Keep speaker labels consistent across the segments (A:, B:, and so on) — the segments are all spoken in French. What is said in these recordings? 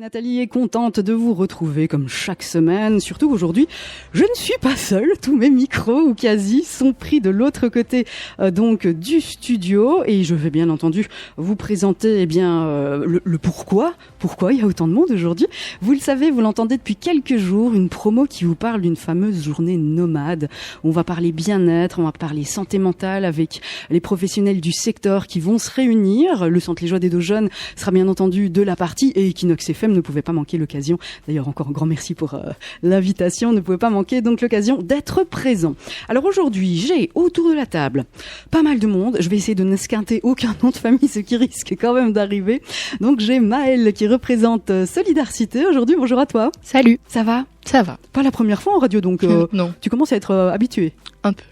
A: Nathalie est contente de vous retrouver comme chaque semaine. Surtout aujourd'hui, je ne suis pas seule. Tous mes micros, ou quasi, sont pris de l'autre côté donc du studio. Et je vais bien entendu vous présenter le pourquoi. Pourquoi il y a autant de monde aujourd'hui. Vous le savez, vous l'entendez depuis quelques jours, une promo qui vous parle d'une fameuse journée nomade. On va parler bien-être, on va parler santé mentale avec les professionnels du secteur qui vont se réunir. Le Centre Les Joies des Dos Jeunes sera bien entendu de la partie et Equinox FM ne pouvait pas manquer l'occasion. D'ailleurs, encore un grand merci pour l'invitation. Ne pouvait pas manquer donc l'occasion d'être présent. Alors aujourd'hui, j'ai autour de la table pas mal de monde. Je vais essayer de n'esquinter aucun nom de famille, ce qui risque quand même d'arriver. Donc j'ai Maëlle qui représente Solidarité aujourd'hui. Bonjour à toi.
B: Salut.
A: Ça va ?
B: Ça va.
A: Pas la première fois en radio, donc
B: non.
A: Tu commences à être habituée.
B: Un peu.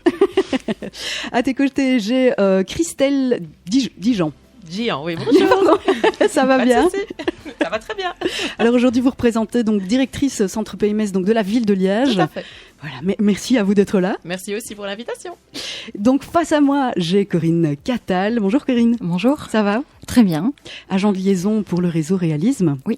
A: À tes côtés, j'ai Christelle Dijon.
C: Gian, oui, bonjour.
A: Ça va bien?
C: Ça va très bien.
A: Alors aujourd'hui, vous représentez donc directrice centre PMS donc de la ville de Liège.
C: Tout à fait.
A: Voilà, merci à vous d'être là.
C: Merci aussi pour l'invitation.
A: Donc face à moi, j'ai Corinne Cattal. Bonjour Corinne.
B: Bonjour.
A: Ça va?
B: Très bien.
A: Agent de liaison pour le réseau Réalisme.
B: Oui.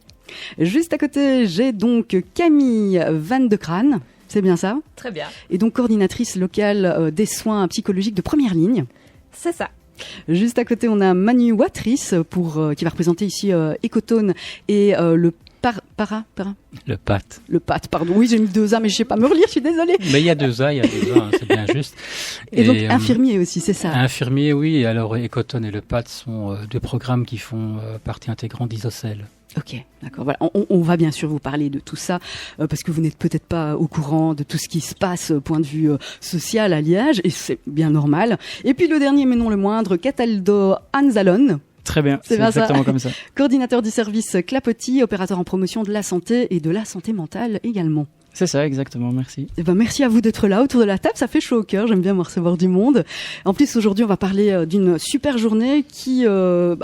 A: Juste à côté, j'ai donc Camille Van de Crane. C'est bien ça?
C: Très bien.
A: Et donc coordinatrice locale des soins psychologiques de première ligne.
C: C'est ça.
A: Juste à côté, on a Manu Watrice qui va représenter ici Ecotone et le
D: Le PAT.
A: Le PAT, pardon. Oui, j'ai mis 2 A, mais je ne sais pas me relire, je suis désolée.
D: Mais il y a 2 A, c'est bien juste.
A: Et donc, infirmier aussi, c'est ça?
D: Infirmier, oui. Alors, Ecotone et le PAT sont 2 programmes qui font partie intégrante d'Isocel.
A: Ok, d'accord. Voilà. On va bien sûr vous parler de tout ça parce que vous n'êtes peut-être pas au courant de tout ce qui se passe point de vue social à Liège et c'est bien normal. Et puis le dernier mais non le moindre, Cataldo Anzalone.
E: Très bien, c'est exactement
A: ça.
E: Comme ça.
A: Coordinateur du service Clapotis, opérateur en promotion de la santé et de la santé mentale également.
E: C'est ça, exactement, merci.
A: Eh ben, merci à vous d'être là autour de la table, ça fait chaud au cœur, j'aime bien me recevoir du monde. En plus, aujourd'hui, on va parler d'une super journée qui, ce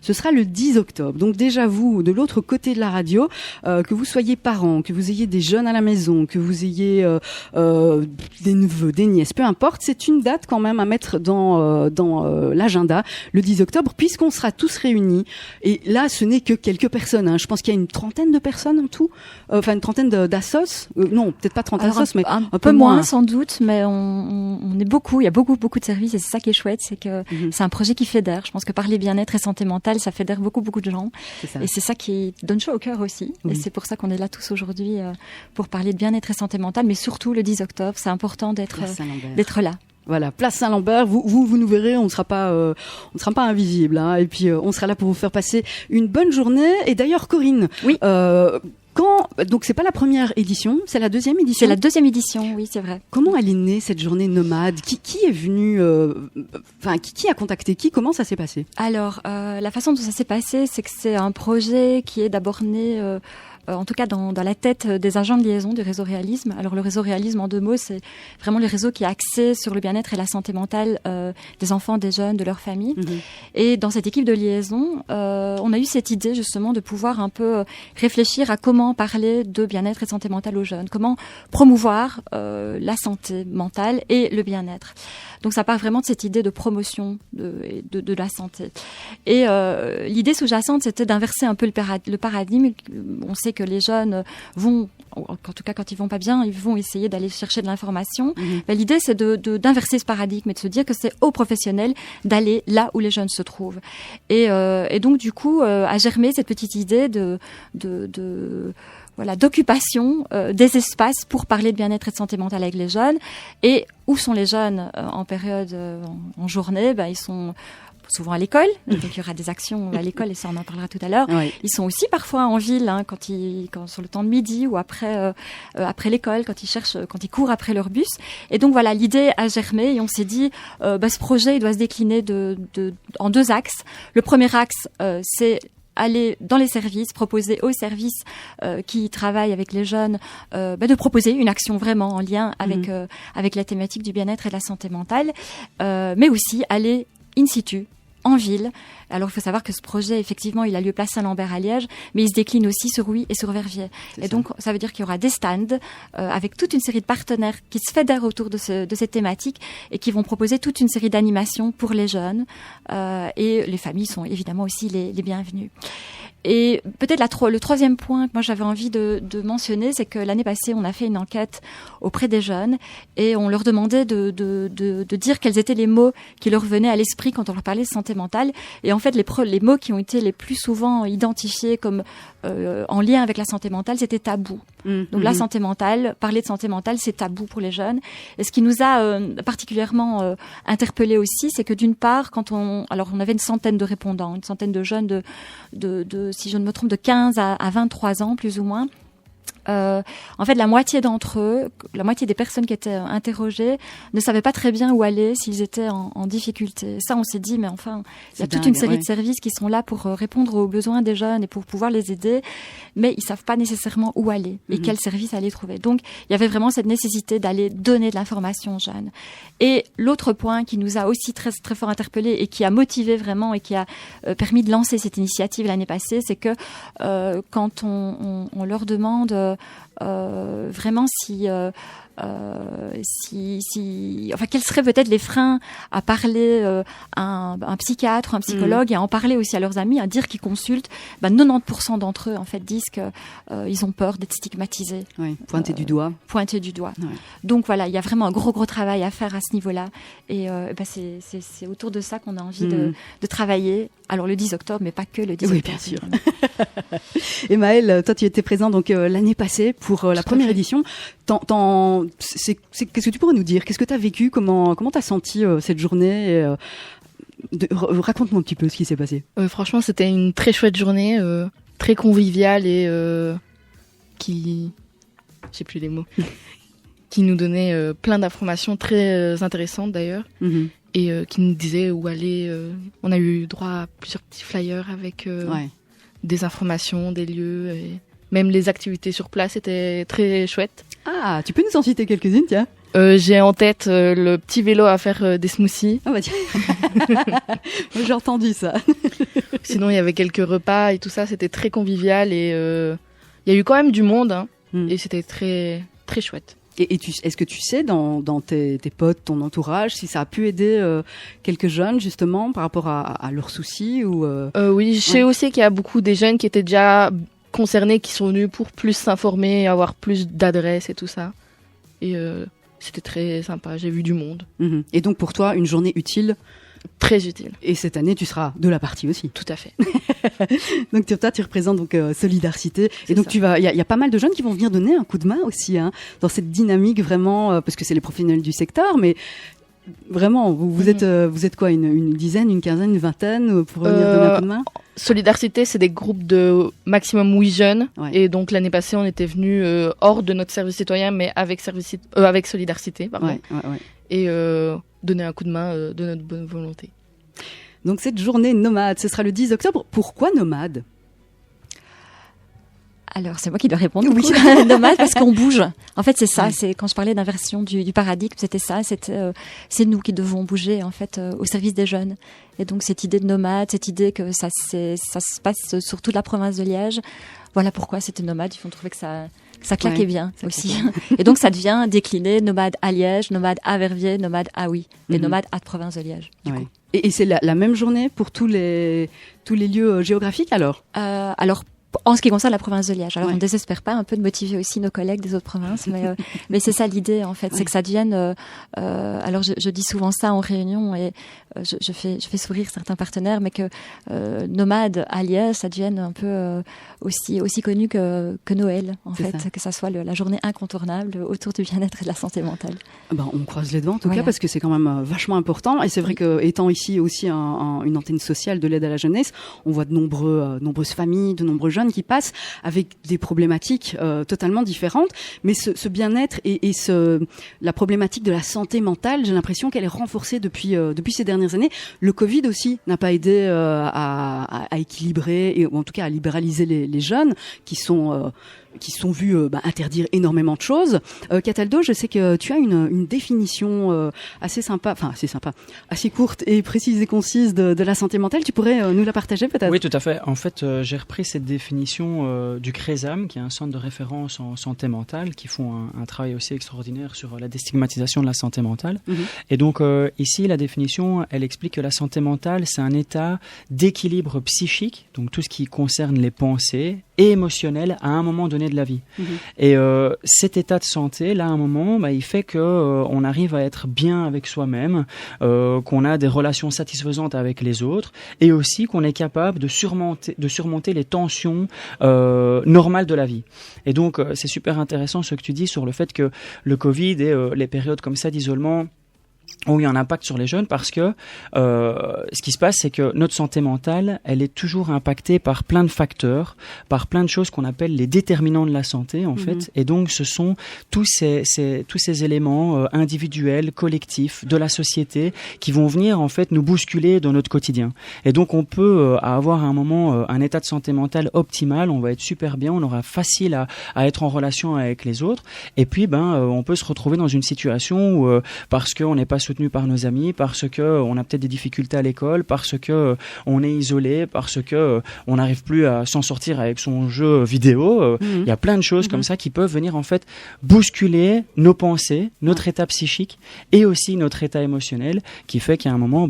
A: sera le 10 octobre. Donc déjà, vous, de l'autre côté de la radio, que vous soyez parents, que vous ayez des jeunes à la maison, que vous ayez des neveux, des nièces, peu importe, c'est une date quand même à mettre dans l'agenda, le 10 octobre, puisqu'on sera tous réunis. Et là, ce n'est que quelques personnes, hein. Je pense qu'il y a une trentaine de personnes en tout, enfin une trentaine d'assos. Non, peut-être pas 30 assos, mais
B: un peu moins sans doute, mais on est beaucoup, il y a beaucoup de services et c'est ça qui est chouette, c'est que c'est un projet qui fédère. Je pense que parler bien-être et santé mentale, ça fédère beaucoup de gens. Et c'est ça qui donne chaud au cœur aussi. Oui. Et c'est pour ça qu'on est là tous aujourd'hui pour parler de bien-être et santé mentale, mais surtout le 10 octobre, c'est important d'être là.
A: Voilà, place Saint-Lambert, vous nous verrez, on ne sera pas invisible, hein, et puis on sera là pour vous faire passer une bonne journée. Et d'ailleurs, Corinne,
B: oui.
A: Donc c'est pas la première édition, c'est la deuxième édition.
B: C'est la deuxième édition, oui, c'est vrai.
A: Comment elle est née cette journée nomade? Qui est venu, qui a contacté qui? Comment ça s'est passé?
B: Alors, la façon dont ça s'est passé, c'est que c'est un projet qui est d'abord né. En tout cas dans la tête des agents de liaison du réseau Réalisme. Alors le réseau Réalisme, en 2 mots, c'est vraiment le réseau qui est axé sur le bien-être et la santé mentale des enfants, des jeunes, de leur famille. Et dans cette équipe de liaison, on a eu cette idée justement de pouvoir un peu réfléchir à comment parler de bien-être et de santé mentale aux jeunes, comment promouvoir la santé mentale et le bien-être. Donc ça part vraiment de cette idée de promotion de la santé. Et l'idée sous-jacente, c'était d'inverser un peu le paradigme. On sait que les jeunes vont, en tout cas quand ils vont pas bien, ils vont essayer d'aller chercher de l'information. L'idée, c'est d'inverser ce paradigme et de se dire que c'est aux professionnels d'aller là où les jeunes se trouvent. Et donc du coup, a germé cette petite idée d'occupation des espaces pour parler de bien-être et de santé mentale avec les jeunes. Et où sont les jeunes en période, en journée? Ils sont souvent à l'école, donc il y aura des actions à l'école et ça on en parlera tout à l'heure. Oui. Ils sont aussi parfois en ville, hein, quand sur le temps de midi ou après l'école, quand ils courent après leur bus. Et donc voilà, l'idée a germé et on s'est dit, ce projet il doit se décliner en 2 axes. Le premier axe, c'est aller dans les services, proposer aux services qui travaillent avec les jeunes de proposer une action vraiment en lien avec la thématique du bien-être et de la santé mentale, mais aussi aller in situ, en ville. Alors, il faut savoir que ce projet, effectivement, il a lieu place Saint-Lambert à Liège, mais il se décline aussi sur Huy et sur Verviers. Et donc, ça veut dire qu'il y aura des stands avec toute une série de partenaires qui se fédèrent autour de cette thématique et qui vont proposer toute une série d'animations pour les jeunes. Et les familles sont évidemment aussi les bienvenues. Et peut-être le troisième point que moi j'avais envie de mentionner, c'est que l'année passée, on a fait une enquête auprès des jeunes et on leur demandait de dire quels étaient les mots qui leur venaient à l'esprit quand on leur parlait de santé mentale. Et en fait, les mots qui ont été les plus souvent identifiés comme en lien avec la santé mentale, c'était tabou. Donc la santé mentale, parler de santé mentale, c'est tabou pour les jeunes. Et ce qui nous a particulièrement interpellés aussi, c'est que d'une part, alors on avait une centaine de répondants, une centaine de jeunes de si je ne me trompe, de 15 à 23 ans, plus ou moins. En fait, la moitié d'entre eux, la moitié des personnes qui étaient interrogées ne savaient pas très bien où aller s'ils étaient en difficulté. Ça, on s'est dit, mais enfin, il y a toute une série de services qui sont là pour répondre aux besoins des jeunes et pour pouvoir les aider, mais ils savent pas nécessairement où aller et quel service aller trouver. Donc, il y avait vraiment cette nécessité d'aller donner de l'information aux jeunes. Et l'autre point qui nous a aussi très, très fort interpellés et qui a motivé vraiment et qui a permis de lancer cette initiative l'année passée, c'est que quand on leur demande vraiment enfin, quels seraient peut-être les freins à parler à un psychiatre ou un psychologue et à en parler aussi à leurs amis, à dire qu'ils consultent, 90% d'entre eux en fait disent que ils ont peur d'être stigmatisés.
A: Oui, pointés du doigt.
B: Pointés du doigt.
A: Ouais.
B: Donc voilà, il y a vraiment un gros travail à faire à ce niveau-là. Et c'est autour de ça qu'on a envie de travailler. Alors le 10 octobre, mais pas que le 10 octobre.
A: Oui, bien sûr. Et Maëlle, toi tu étais présent donc l'année passée pour la première édition. Qu'est-ce que tu pourrais nous dire? Qu'est-ce que tu as vécu? Comment tu as senti cette journée? Raconte-moi un petit peu ce qui s'est passé.
F: Franchement, c'était une très chouette journée, très conviviale et j'ai plus les mots, qui nous donnait plein d'informations très intéressantes d'ailleurs. Et qui nous disait où aller. On a eu droit à plusieurs petits flyers avec des informations, des lieux, et même les activités sur place étaient très chouettes.
A: Ah, tu peux nous en citer quelques-unes, tiens?
F: J'ai en tête le petit vélo à faire des smoothies.
A: Ah bah tiens, j'ai entendu ça.
F: Sinon, il y avait quelques repas et tout ça, c'était très convivial et il y a eu quand même du monde et c'était très, très chouette.
A: Et est-ce que tu sais dans tes potes, ton entourage, si ça a pu aider quelques jeunes justement par rapport à leurs soucis ou
F: Oui, je sais aussi qu'il y a beaucoup des jeunes qui étaient déjà concernés, qui sont venus pour plus s'informer, avoir plus d'adresses et tout ça. Et c'était très sympa, j'ai vu du monde.
A: Et donc pour toi, une journée utile?
F: Très utile.
A: Et cette année, tu seras de la partie aussi.
F: Tout à fait.
A: Donc toi, tu représentes donc Solidarité. Et donc il y a pas mal de jeunes qui vont venir donner un coup de main aussi dans cette dynamique vraiment, parce que c'est les professionnels du secteur, mais vraiment, vous êtes quoi, une dizaine, une quinzaine, une vingtaine pour venir donner un coup de main?
F: Solidarité, c'est des groupes de maximum 8 jeunes. Ouais. Et donc l'année passée, on était venus hors de notre service citoyen, mais avec Solidarité, pardon.
A: Ouais.
F: Et donner un coup de main de notre bonne volonté.
A: Donc cette journée nomade, ce sera le 10 octobre. Pourquoi nomade?
B: Alors, c'est moi qui dois répondre. Oui. Nomade, parce qu'on bouge. En fait, c'est ça. C'est quand je parlais d'inversion du paradigme, c'était ça. C'est nous qui devons bouger, en fait, au service des jeunes. Et donc, cette idée de nomade, cette idée que ça se passe sur toute la province de Liège. Voilà pourquoi c'était nomade. Ils vont trouver que ça claquait bien aussi. Et donc, ça devient décliné nomade à Liège, nomade à Verviers, nomade à et nomade à province de Liège. Du coup.
A: Et c'est la même journée pour tous les lieux géographiques alors?
B: Alors, en ce qui concerne la province de Liège. Alors, on ne désespère pas un peu de motiver aussi nos collègues des autres provinces, mais c'est ça l'idée, en fait. C'est que ça devienne... alors, je dis souvent ça en réunion et je fais sourire certains partenaires, mais que nomade à Liège, ça devienne un peu aussi connu que Noël, en fait. Ça. Que ça soit la journée incontournable autour du bien-être et de la santé mentale.
A: On croise les doigts, en tout cas, parce que c'est quand même vachement important. Et c'est vrai que, étant ici aussi une antenne sociale de l'aide à la jeunesse, on voit de nombreuses familles, de nombreux jeunes qui passent avec des problématiques totalement différentes, mais ce bien-être et la problématique de la santé mentale, j'ai l'impression qu'elle est renforcée depuis ces dernières années. Le Covid aussi n'a pas aidé à équilibrer ou en tout cas à libéraliser les jeunes qui sont vus interdire énormément de choses. Cataldo, je sais que tu as une définition assez courte et précise et concise de la santé mentale. Tu pourrais nous la partager peut-être?
E: Oui, tout à fait. En fait, j'ai repris cette définition du CRESAM, qui est un centre de référence en santé mentale, qui font un travail aussi extraordinaire sur la déstigmatisation de la santé mentale. Et donc ici, la définition, elle explique que la santé mentale, c'est un état d'équilibre psychique, donc tout ce qui concerne les pensées, et émotionnel à un moment donné de la vie. Et cet état de santé, là, à un moment, il fait que on arrive à être bien avec soi-même, qu'on a des relations satisfaisantes avec les autres, et aussi qu'on est capable de surmonter les tensions normales de la vie. Et donc, c'est super intéressant ce que tu dis sur le fait que le Covid et les périodes comme ça d'isolement ont eu un impact sur les jeunes, parce que ce qui se passe, c'est que notre santé mentale, elle est toujours impactée par plein de facteurs, par plein de choses qu'on appelle les déterminants de la santé, en fait. Et donc, ce sont tous ces éléments individuels, collectifs, de la société, qui vont venir, en fait, nous bousculer dans notre quotidien. Et donc, on peut avoir à un moment un état de santé mentale optimal, on va être super bien, on aura facile à être en relation avec les autres. Et puis, on peut se retrouver dans une situation où, parce qu'on n'est pas soutenu par nos amis, parce que on a peut-être des difficultés à l'école, parce que on est isolé, parce que on n'arrive plus à s'en sortir avec son jeu vidéo. Il y a plein de choses comme ça qui peuvent venir en fait bousculer nos pensées, notre état psychique et aussi notre état émotionnel, qui fait qu'à un moment,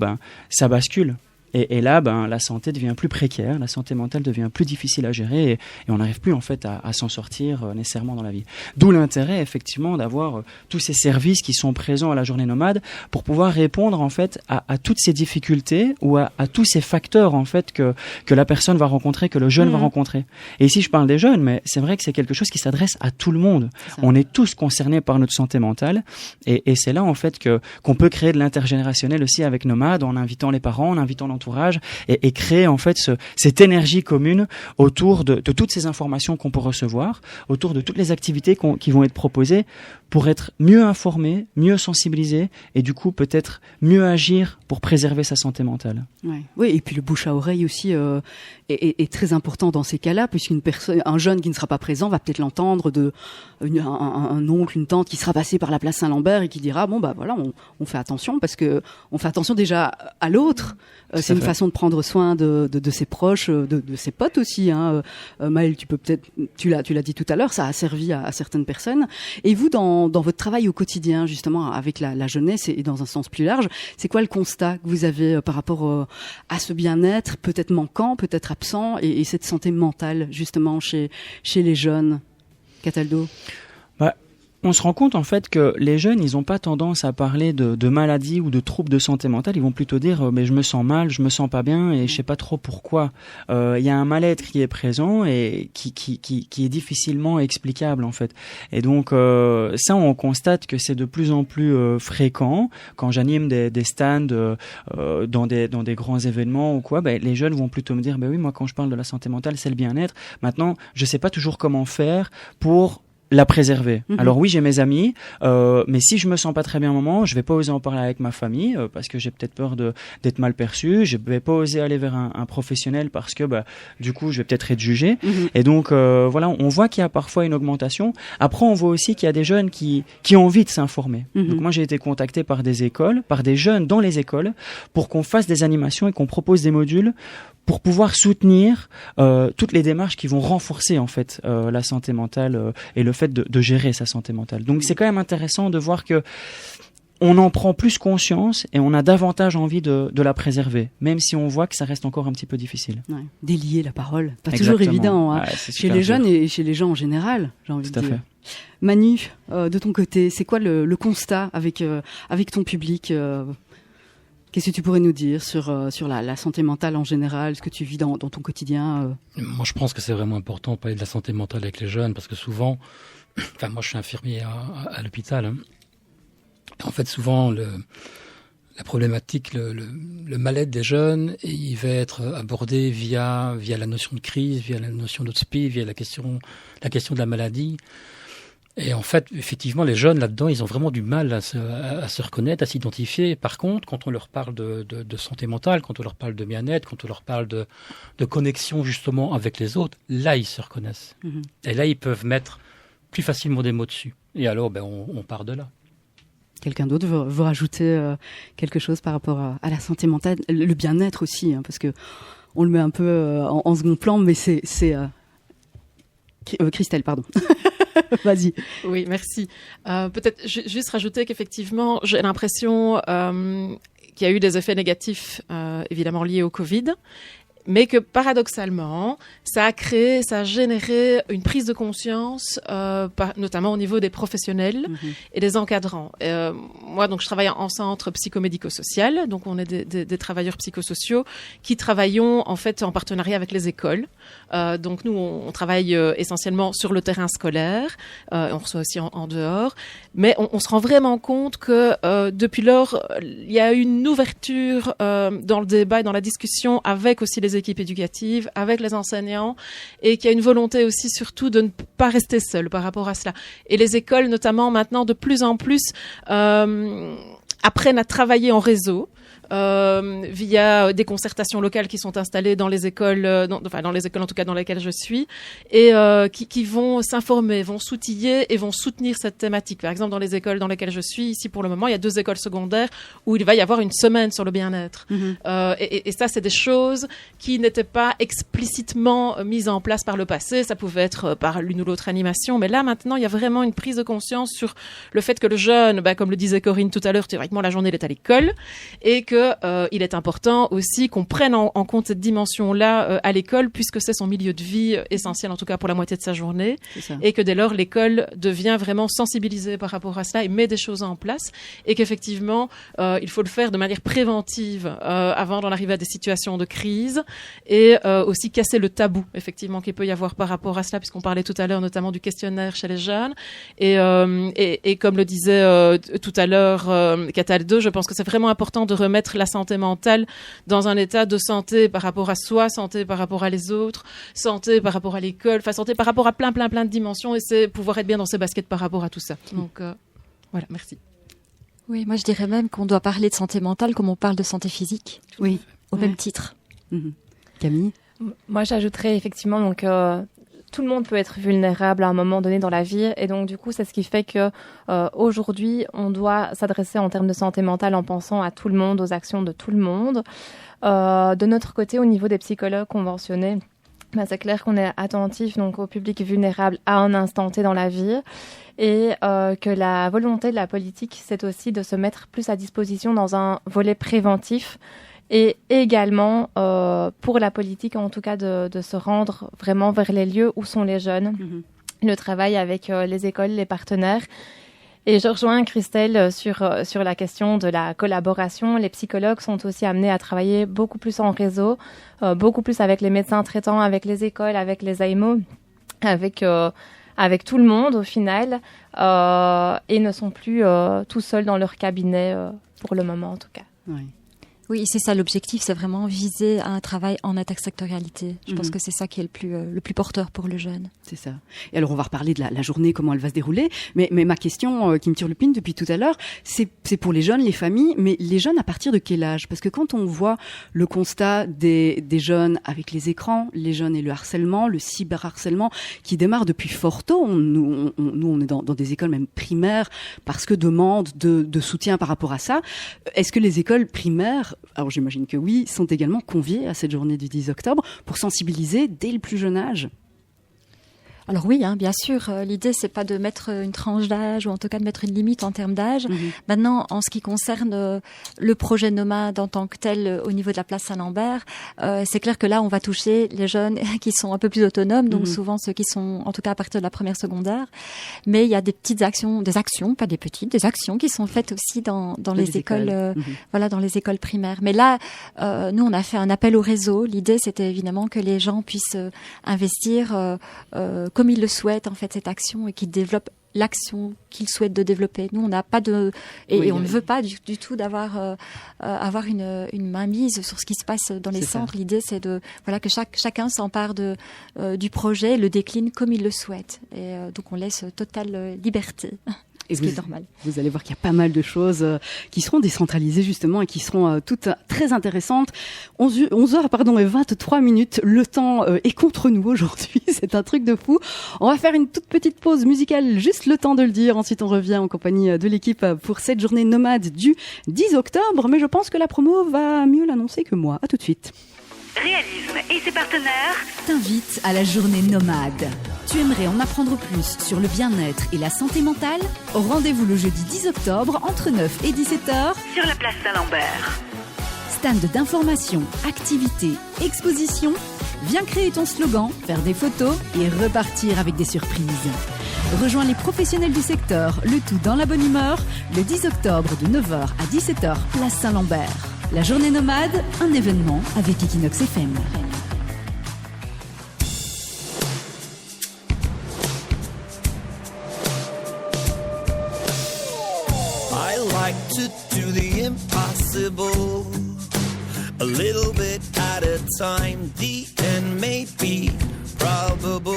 E: ça bascule. Et là, la santé devient plus précaire, la santé mentale devient plus difficile à gérer, et on n'arrive plus en fait à s'en sortir nécessairement dans la vie. D'où l'intérêt effectivement d'avoir tous ces services qui sont présents à la journée nomade pour pouvoir répondre en fait à toutes ces difficultés ou à tous ces facteurs en fait que la personne va rencontrer, que le jeune va rencontrer. Et ici je parle des jeunes, mais c'est vrai que c'est quelque chose qui s'adresse à tout le monde. On est tous concernés par notre santé mentale, et c'est là en fait qu'on peut créer de l'intergénérationnel aussi avec Nomade, en invitant les parents, en invitant l'entourage, et créer en fait cette énergie commune autour de toutes ces informations qu'on peut recevoir, autour de toutes les activités qui vont être proposées pour être mieux informé, mieux sensibilisé, et du coup peut-être mieux agir pour préserver sa santé mentale.
A: Oui, et puis le bouche à oreille aussi est très important dans ces cas-là, puisqu'un jeune qui ne sera pas présent va peut-être l'entendre un oncle, une tante qui sera passé par la place Saint-Lambert et qui dira voilà, on fait attention, parce que on fait attention déjà à l'autre. C'est une façon de prendre soin de ses proches, de ses potes aussi. Maëlle, tu l'as dit tout à l'heure, ça a servi à certaines personnes. Et vous, dans votre travail au quotidien, justement, avec la jeunesse et dans un sens plus large, c'est quoi le constat que vous avez par rapport à ce bien-être, peut-être manquant, peut-être absent, et cette santé mentale, justement, chez les jeunes? Cataldo?
E: On se rend compte en fait que les jeunes, ils n'ont pas tendance à parler de maladies ou de troubles de santé mentale. Ils vont plutôt dire mais je me sens mal, je me sens pas bien et je sais pas trop pourquoi. Il y a un mal-être qui est présent et qui est difficilement explicable en fait. Et donc ça, on constate que c'est de plus en plus fréquent quand j'anime des stands dans des grands événements ou quoi. Les jeunes vont plutôt me dire oui, moi quand je parle de la santé mentale, c'est le bien-être. Maintenant, je sais pas toujours comment faire pour la préserver. Alors oui, j'ai mes amis, mais si je me sens pas très bien à un moment, je vais pas oser en parler avec ma famille parce que j'ai peut-être peur d'être mal perçu. Je vais pas oser aller vers un professionnel parce que du coup, je vais peut-être être jugé. Et donc voilà, on voit qu'il y a parfois une augmentation. Après, on voit aussi qu'il y a des jeunes qui ont envie de s'informer. Donc moi, j'ai été contacté par des écoles, par des jeunes dans les écoles, pour qu'on fasse des animations et qu'on propose des modules pour pouvoir soutenir toutes les démarches qui vont renforcer en fait la santé mentale et le fait de gérer sa santé mentale. Donc c'est quand même intéressant de voir que on en prend plus conscience et on a davantage envie de la préserver, même si on voit que ça reste encore un petit peu difficile.
A: Délier la parole, pas
E: Exactement.
A: Toujours évident chez les jeunes et chez les gens en général, j'ai envie de dire. Fait. Manu, de ton côté, c'est quoi le constat avec ton public Qu'est-ce que tu pourrais nous dire sur la santé mentale en général, ce que tu vis dans ton quotidien
D: Moi, je pense que c'est vraiment important de parler de la santé mentale avec les jeunes, parce que souvent, moi je suis infirmier à l'hôpital, en fait souvent la problématique, le mal-être des jeunes, il va être abordé via la notion de crise, via la notion d'hospice, via la question de la maladie. Et en fait, effectivement, les jeunes là-dedans, ils ont vraiment du mal à se reconnaître, à s'identifier. Par contre, quand on leur parle de santé mentale, quand on leur parle de bien-être, quand on leur parle de connexion justement avec les autres, là, ils se reconnaissent. Et là, ils peuvent mettre plus facilement des mots dessus. Et alors, on part de là.
A: Quelqu'un d'autre veut rajouter quelque chose par rapport à la santé mentale, le bien-être aussi, parce que on le met un peu en second plan, mais c'est Christelle, pardon. Vas-y.
C: Oui, merci. Peut-être juste rajouter qu'effectivement, j'ai l'impression qui a eu des effets négatifs, évidemment liés au Covid, mais que paradoxalement, ça a généré une prise de conscience, notamment au niveau des professionnels et des encadrants. Moi, donc, je travaille en centre psychomédico-social, donc on est des travailleurs psychosociaux qui travaillons en fait en partenariat avec les écoles. Donc nous, on travaille essentiellement sur le terrain scolaire, on reçoit aussi en dehors, mais on se rend vraiment compte que depuis lors, il y a une ouverture dans le débat et dans la discussion avec aussi les équipes éducatives, avec les enseignants, et qu'il y a une volonté aussi surtout de ne pas rester seul par rapport à cela. Et les écoles, notamment maintenant, de plus en plus apprennent à travailler en réseau. Via des concertations locales qui sont installées dans les écoles, dans les écoles en tout cas dans lesquelles je suis, et qui vont s'informer, vont s'outiller et vont soutenir cette thématique. Par exemple, dans les écoles dans lesquelles je suis, ici pour le moment, il y a 2 écoles secondaires où il va y avoir une semaine sur le bien-être. Et ça, c'est des choses qui n'étaient pas explicitement mises en place par le passé. Ça pouvait être par l'une ou l'autre animation, mais là, maintenant, il y a vraiment une prise de conscience sur le fait que le jeune, comme le disait Corinne tout à l'heure, théoriquement, la journée, il est à l'école, et que il est important aussi qu'on prenne en compte cette dimension-là à l'école, puisque c'est son milieu de vie essentiel, en tout cas pour la moitié de sa journée, et que dès lors l'école devient vraiment sensibilisée par rapport à cela et met des choses en place, et qu'effectivement il faut le faire de manière préventive avant d'en arriver à des situations de crise, et aussi casser le tabou effectivement qu'il peut y avoir par rapport à cela, puisqu'on parlait tout à l'heure notamment du questionnaire chez les jeunes, et comme le disait tout à l'heure Cataldo, je pense que c'est vraiment important de remettre la santé mentale dans un état de santé par rapport à soi, santé par rapport à les autres, santé par rapport à l'école, enfin santé par rapport à plein de dimensions, et c'est pouvoir être bien dans ses baskets par rapport à tout ça. Donc voilà, merci.
B: Oui, moi je dirais même qu'on doit parler de santé mentale comme on parle de santé physique.
A: Oui.
B: Au même titre.
A: Camille ?
G: Moi j'ajouterais effectivement donc tout le monde peut être vulnérable à un moment donné dans la vie, et donc du coup c'est ce qui fait que aujourd'hui on doit s'adresser en termes de santé mentale en pensant à tout le monde, aux actions de tout le monde. De notre côté, au niveau des psychologues conventionnés, c'est clair qu'on est attentif donc au public vulnérable à un instant T dans la vie, et que la volonté de la politique, c'est aussi de se mettre plus à disposition dans un volet préventif. Et également, pour la politique, en tout cas, de se rendre vraiment vers les lieux où sont les jeunes, le travail avec les écoles, les partenaires. Et je rejoins Christelle sur la question de la collaboration. Les psychologues sont aussi amenés à travailler beaucoup plus en réseau, beaucoup plus avec les médecins traitants, avec les écoles, avec les AMO, avec tout le monde au final, et ne sont plus tout seuls dans leur cabinet, pour le moment en tout cas.
B: Oui, c'est ça l'objectif, c'est vraiment viser à un travail en intersectorialité. Je pense que c'est ça qui est le plus porteur pour le jeune.
A: C'est ça. Et alors on va reparler de la journée, comment elle va se dérouler, mais ma question qui me turlupine depuis tout à l'heure, c'est pour les jeunes, les familles, mais les jeunes à partir de quel âge ? Parce que quand on voit le constat des jeunes avec les écrans, les jeunes et le harcèlement, le cyberharcèlement qui démarre depuis fort tôt, nous on est dans des écoles même primaires parce que demande de soutien par rapport à ça. Est-ce que les écoles primaires, alors j'imagine que oui, sont également conviés à cette journée du 10 octobre pour sensibiliser dès le plus jeune âge ?
B: Alors oui, bien sûr, l'idée c'est pas de mettre une tranche d'âge ou en tout cas de mettre une limite en termes d'âge. Maintenant, en ce qui concerne le projet Nomade en tant que tel au niveau de la place Saint-Lambert, c'est clair que là on va toucher les jeunes qui sont un peu plus autonomes, donc souvent ceux qui sont en tout cas à partir de la première secondaire. Mais il y a des petites actions, des actions qui sont faites aussi dans les écoles, voilà, dans les écoles primaires. Mais là, nous on a fait un appel au réseau. L'idée c'était évidemment que les gens puissent investir comme ils le souhaitent en fait cette action, et qu'ils développent l'action qu'ils souhaitent de développer. Nous, on n'a pas et on ne veut pas du tout d'avoir avoir une mainmise sur ce qui se passe dans les centres. Ça. L'idée, c'est que chacun s'empare du projet, le décline comme il le souhaite. Et donc, on laisse totale liberté.
A: Et
B: ce qui est normal.
A: Vous allez voir qu'il y a pas mal de choses qui seront décentralisées justement et qui seront toutes très intéressantes. 11h et 23 minutes. Le temps est contre nous aujourd'hui. C'est un truc de fou. On va faire une toute petite pause musicale, juste le temps de le dire. Ensuite, on revient en compagnie de l'équipe pour cette journée nomade du 10 octobre. Mais je pense que la promo va mieux l'annoncer que moi. À tout de suite.
H: Réalisme et ses partenaires
I: t'invitent à la journée nomade. Tu aimerais en apprendre plus sur le bien-être et la santé mentale ? Rendez-vous le jeudi 10 octobre entre 9 et 17h
H: sur la place Saint-Lambert.
I: Stand d'information, activités, expositions. Viens créer ton slogan, faire des photos et repartir avec des surprises. Rejoins les professionnels du secteur, le tout dans la bonne humeur, le 10 octobre de 9h à 17h, place Saint-Lambert. La journée nomade, un événement avec Equinox FM.
J: I like to do the impossible, a little bit at a time. The end may be probable.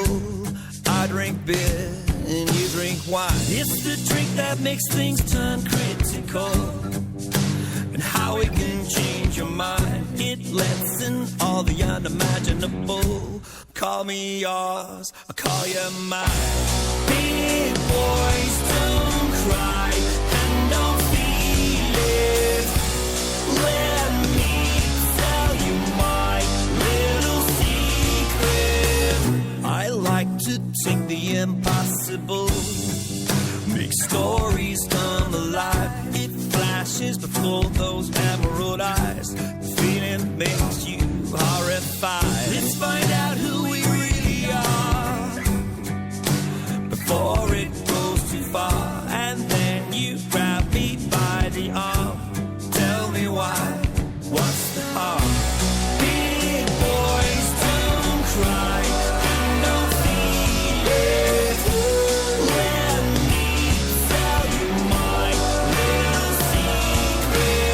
J: I drink beer and you drink wine. It's the drink that makes things turn critical, and how it can change your mind. It lets in all the unimaginable. Call me yours, I'll call you mine. Big boys don't cry and don't feel it. Let me tell you my little secret. I like to take the impossible, make stories come alive. It flashes before those emerald eyes. The feeling makes you horrified. Let's find out who we really are before it goes too far. And then you grab me by the arm. Tell me why, what's the harm? Big boys don't cry and don't feel it. Let me tell you my little secret.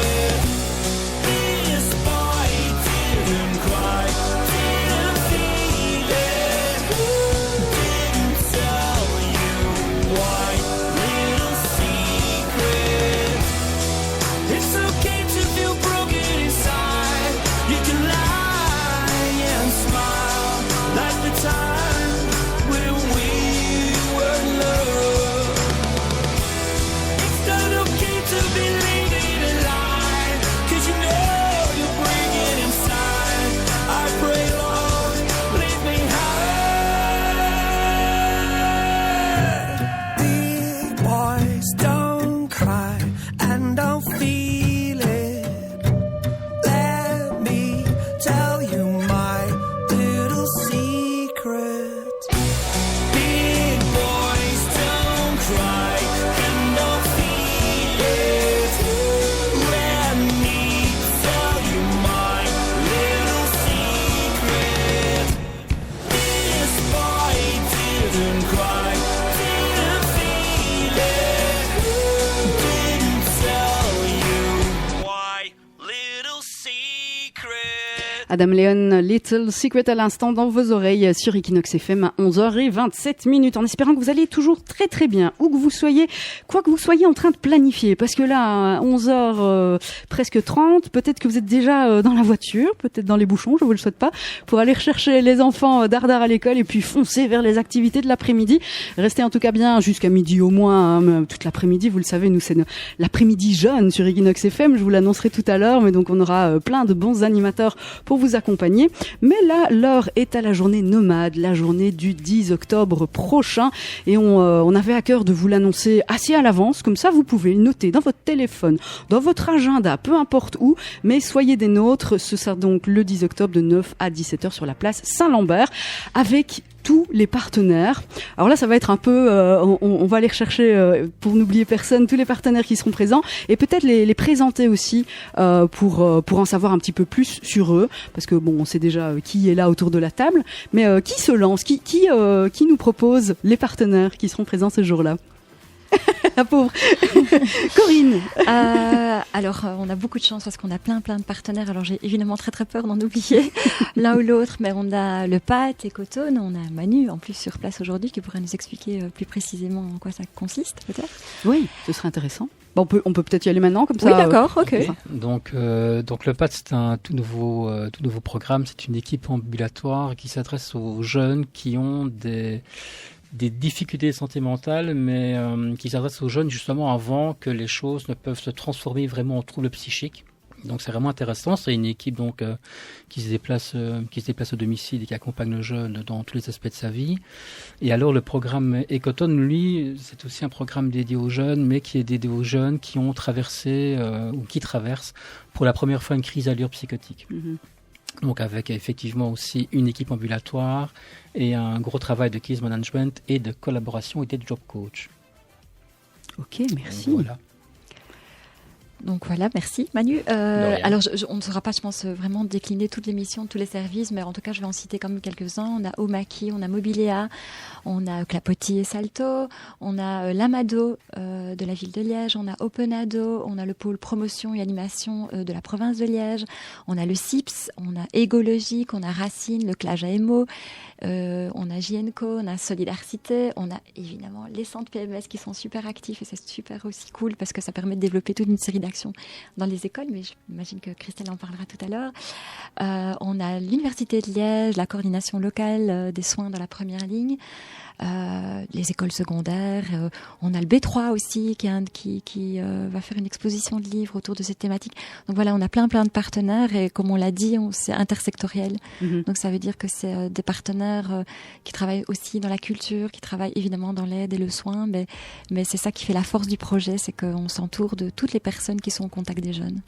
J: This boy didn't cry, didn't feel it. Didn't tell you why, little secret. It's okay to feel broken inside. You can lie and smile like the time when we were in love. It's not okay to believe in a lie, 'cause you know you're breaking inside. I pray, Lord, leave me high. Big boys don't cry and don't feel it. Let me tell you my little secret. Big boys don't cry and don't feel it. Let me tell you my little secret. This boy didn't cry, didn't feel it. Didn't tell you why, little secret.
A: Adam Leon, Little Secret à l'instant dans vos oreilles sur Equinox FM à 11h27 en espérant que vous allez toujours très très bien, où que vous soyez, quoi que vous soyez en train de planifier, parce que là à 11h presque 30, peut-être que vous êtes déjà dans la voiture, peut-être dans les bouchons, je vous le souhaite pas, pour aller rechercher les enfants dardard à l'école et puis foncer vers les activités de l'après-midi. Restez en tout cas bien jusqu'à midi au moins, hein, toute l'après-midi, vous le savez, nous c'est l'après-midi jeune sur Equinox FM, je vous l'annoncerai tout à l'heure, mais donc on aura plein de bons animateurs pour vous accompagner. Mais là, l'heure est à la journée nomade, la journée du 10 octobre prochain. Et on avait à cœur de vous l'annoncer assez à l'avance. Comme ça, vous pouvez le noter dans votre téléphone, dans votre agenda, peu importe où. Mais soyez des nôtres. Ce sera donc le 10 octobre de 9 à 17h sur la place Saint-Lambert avec tous les partenaires. Alors là, ça va être un peu, on va aller rechercher, pour n'oublier personne, tous les partenaires qui seront présents et peut-être les présenter aussi pour en savoir un petit peu plus sur eux, parce que bon, on sait déjà qui est là autour de la table, mais qui se lance, qui nous propose les partenaires qui seront présents ce jour-là. La pauvre Corinne.
B: Alors, on a beaucoup de chance parce qu'on a plein de partenaires. Alors, j'ai évidemment très peur d'en oublier l'un ou l'autre, mais on a le PAT et Cotone, on a Manu en plus sur place aujourd'hui qui pourrait nous expliquer plus précisément en quoi ça consiste, peut-être.
A: Oui, ce serait intéressant. Bon, on peut peut-être y aller maintenant, comme ça.
B: Oui, d'accord, ok.
D: Donc le PAT, c'est un tout nouveau programme. C'est une équipe ambulatoire qui s'adresse aux jeunes qui ont des difficultés de santé mentale, mais qui s'adressent aux jeunes justement avant que les choses ne peuvent se transformer vraiment en troubles psychiques. Donc c'est vraiment intéressant. C'est une équipe donc qui se déplace au domicile et qui accompagne le jeune dans tous les aspects de sa vie. Et alors le programme Ecoton, lui, c'est aussi un programme dédié aux jeunes, mais qui est dédié aux jeunes qui ont traversé ou qui traversent pour la première fois une crise d'allure psychotique. Donc avec effectivement aussi une équipe ambulatoire et un gros travail de case management et de collaboration et de job coach.
A: Ok, merci.
D: Donc, voilà.
B: Donc voilà, merci Manu. Alors on ne saura pas, je pense, vraiment décliner toutes les missions, tous les services, mais en tout cas je vais en citer quand même quelques-uns. On a Omaki, on a Mobiléa, on a Clapotis et Salto, on a l'Amado de la ville de Liège, on a Openado, on a le pôle promotion et animation de la province de Liège, on a le CIPS, on a Égologique, on a Racine, le Clage AMO, on a JNCO, on a Solidarité, on a évidemment les centres PMS qui sont super actifs et c'est super aussi cool parce que ça permet de développer toute une série d'actions dans les écoles, mais j'imagine que Christelle en parlera tout à l'heure. On a l'Université de Liège, la coordination locale des soins dans la première ligne, les écoles secondaires, on a le B3 aussi qui va faire une exposition de livres autour de cette thématique. Donc voilà, on a plein de partenaires et comme on l'a dit, c'est intersectoriel. Donc ça veut dire que c'est des partenaires qui travaillent aussi dans la culture, qui travaillent évidemment dans l'aide et le soin, mais c'est ça qui fait la force du projet, c'est qu'on s'entoure de toutes les personnes qui sont au contact des jeunes.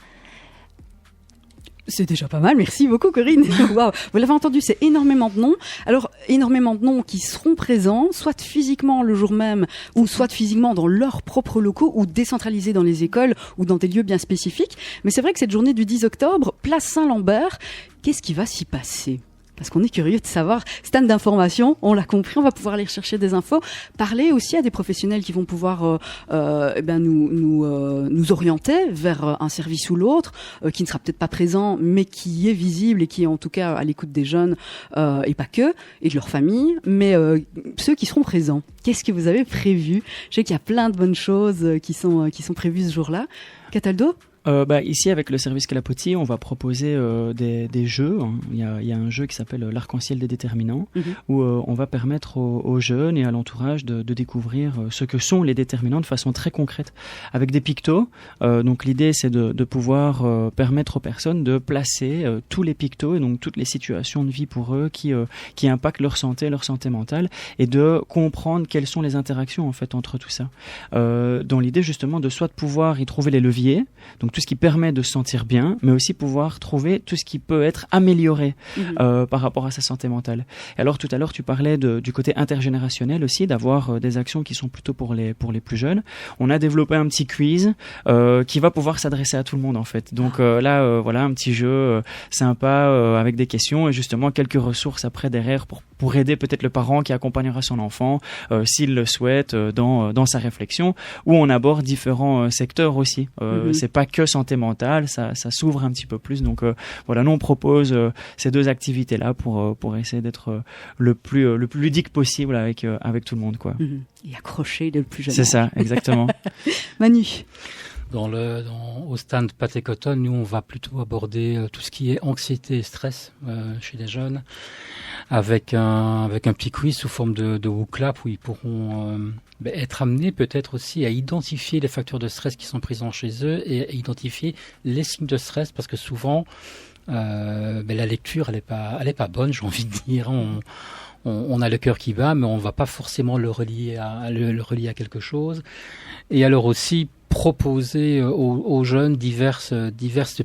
A: C'est déjà pas mal, merci beaucoup Corinne. Wow. Vous l'avez entendu, c'est énormément de noms. Alors, énormément de noms qui seront présents, soit physiquement le jour même, ou soit physiquement dans leurs propres locaux, ou décentralisés dans les écoles, ou dans des lieux bien spécifiques. Mais c'est vrai que cette journée du 10 octobre, place Saint-Lambert, qu'est-ce qui va s'y passer ? Parce qu'on est curieux de savoir, stand d'information, on l'a compris, on va pouvoir aller chercher des infos, parler aussi à des professionnels qui vont pouvoir nous orienter vers un service ou l'autre, qui ne sera peut-être pas présent, mais qui est visible et qui est en tout cas à l'écoute des jeunes, et pas que, et de leur famille, mais ceux qui seront présents. Qu'est-ce que vous avez prévu ? Je sais qu'il y a plein de bonnes choses qui sont prévues ce jour-là. Cataldo ?
E: Ici, avec le service Clapotis, on va proposer des jeux. Il y a un jeu qui s'appelle l'Arc-en-Ciel des déterminants, où on va permettre aux jeunes et à l'entourage de découvrir ce que sont les déterminants de façon très concrète, avec des pictos. Donc l'idée, c'est de pouvoir permettre aux personnes de placer tous les pictos et donc toutes les situations de vie pour eux qui impactent leur santé mentale, et de comprendre quelles sont les interactions en fait entre tout ça. Dans l'idée justement de soit de pouvoir y trouver les leviers, donc tout ce qui permet de se sentir bien, mais aussi pouvoir trouver tout ce qui peut être amélioré par rapport à sa santé mentale. Et alors tout à l'heure tu parlais du côté intergénérationnel aussi, d'avoir des actions qui sont plutôt pour les plus jeunes. On a développé un petit quiz qui va pouvoir s'adresser à tout le monde en fait. Donc voilà un petit jeu sympa avec des questions et justement quelques ressources après derrière pour aider peut-être le parent qui accompagnera son enfant s'il le souhaite dans sa réflexion, où on aborde différents secteurs aussi. C'est pas que santé mentale, ça s'ouvre un petit peu plus. Donc voilà, nous on propose ces deux activités-là pour essayer d'être le plus ludique possible avec tout le monde, quoi.
A: Et accrocher le plus jeune.
E: C'est ça, exactement.
A: Manu.
D: Au stand Pâté Coton, nous on va plutôt aborder tout ce qui est anxiété et stress chez les jeunes, avec un petit quiz sous forme de WooClap où ils pourront être amenés peut-être aussi à identifier les facteurs de stress qui sont présents chez eux et à identifier les signes de stress, parce que souvent la lecture elle est pas bonne, j'ai envie de dire. On a le cœur qui bat, mais on va pas forcément le relier à quelque chose. Et alors aussi proposer aux jeunes diverses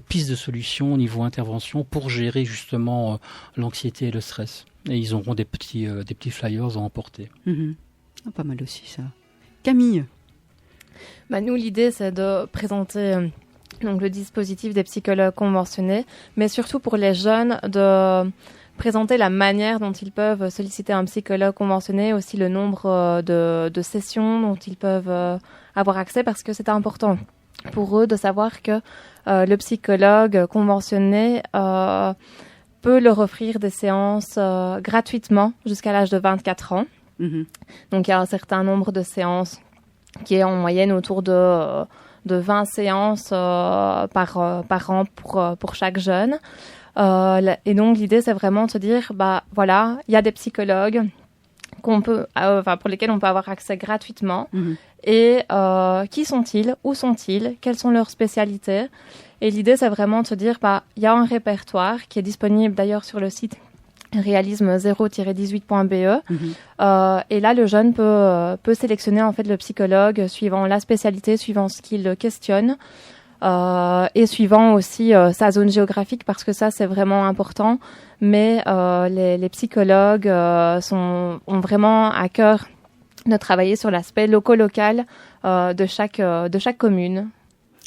D: pistes de solutions au niveau intervention pour gérer justement l'anxiété et le stress. Et ils auront des petits flyers à emporter.
A: Pas mal aussi ça. Camille.
G: Nous, l'idée, c'est de présenter donc le dispositif des psychologues conventionnés, mais surtout pour les jeunes de présenter la manière dont ils peuvent solliciter un psychologue conventionné, aussi le nombre de sessions dont ils peuvent avoir accès, parce que c'est important pour eux de savoir que le psychologue conventionné peut leur offrir des séances gratuitement jusqu'à l'âge de 24 ans. Donc il y a un certain nombre de séances qui est en moyenne autour de 20 séances par an pour chaque jeune. Et donc l'idée c'est vraiment de se dire voilà, il y a des psychologues pour lesquels on peut avoir accès gratuitement. Et qui sont-ils? Où sont-ils? Quelles sont leurs spécialités? Et l'idée, c'est vraiment de se dire, il y a un répertoire qui est disponible d'ailleurs sur le site réalisme0-18.be. Et là, le jeune peut sélectionner en fait le psychologue suivant la spécialité, suivant ce qu'il questionne. Et suivant aussi sa zone géographique, parce que ça c'est vraiment important, mais les psychologues ont vraiment à cœur de travailler sur l'aspect local de chaque commune.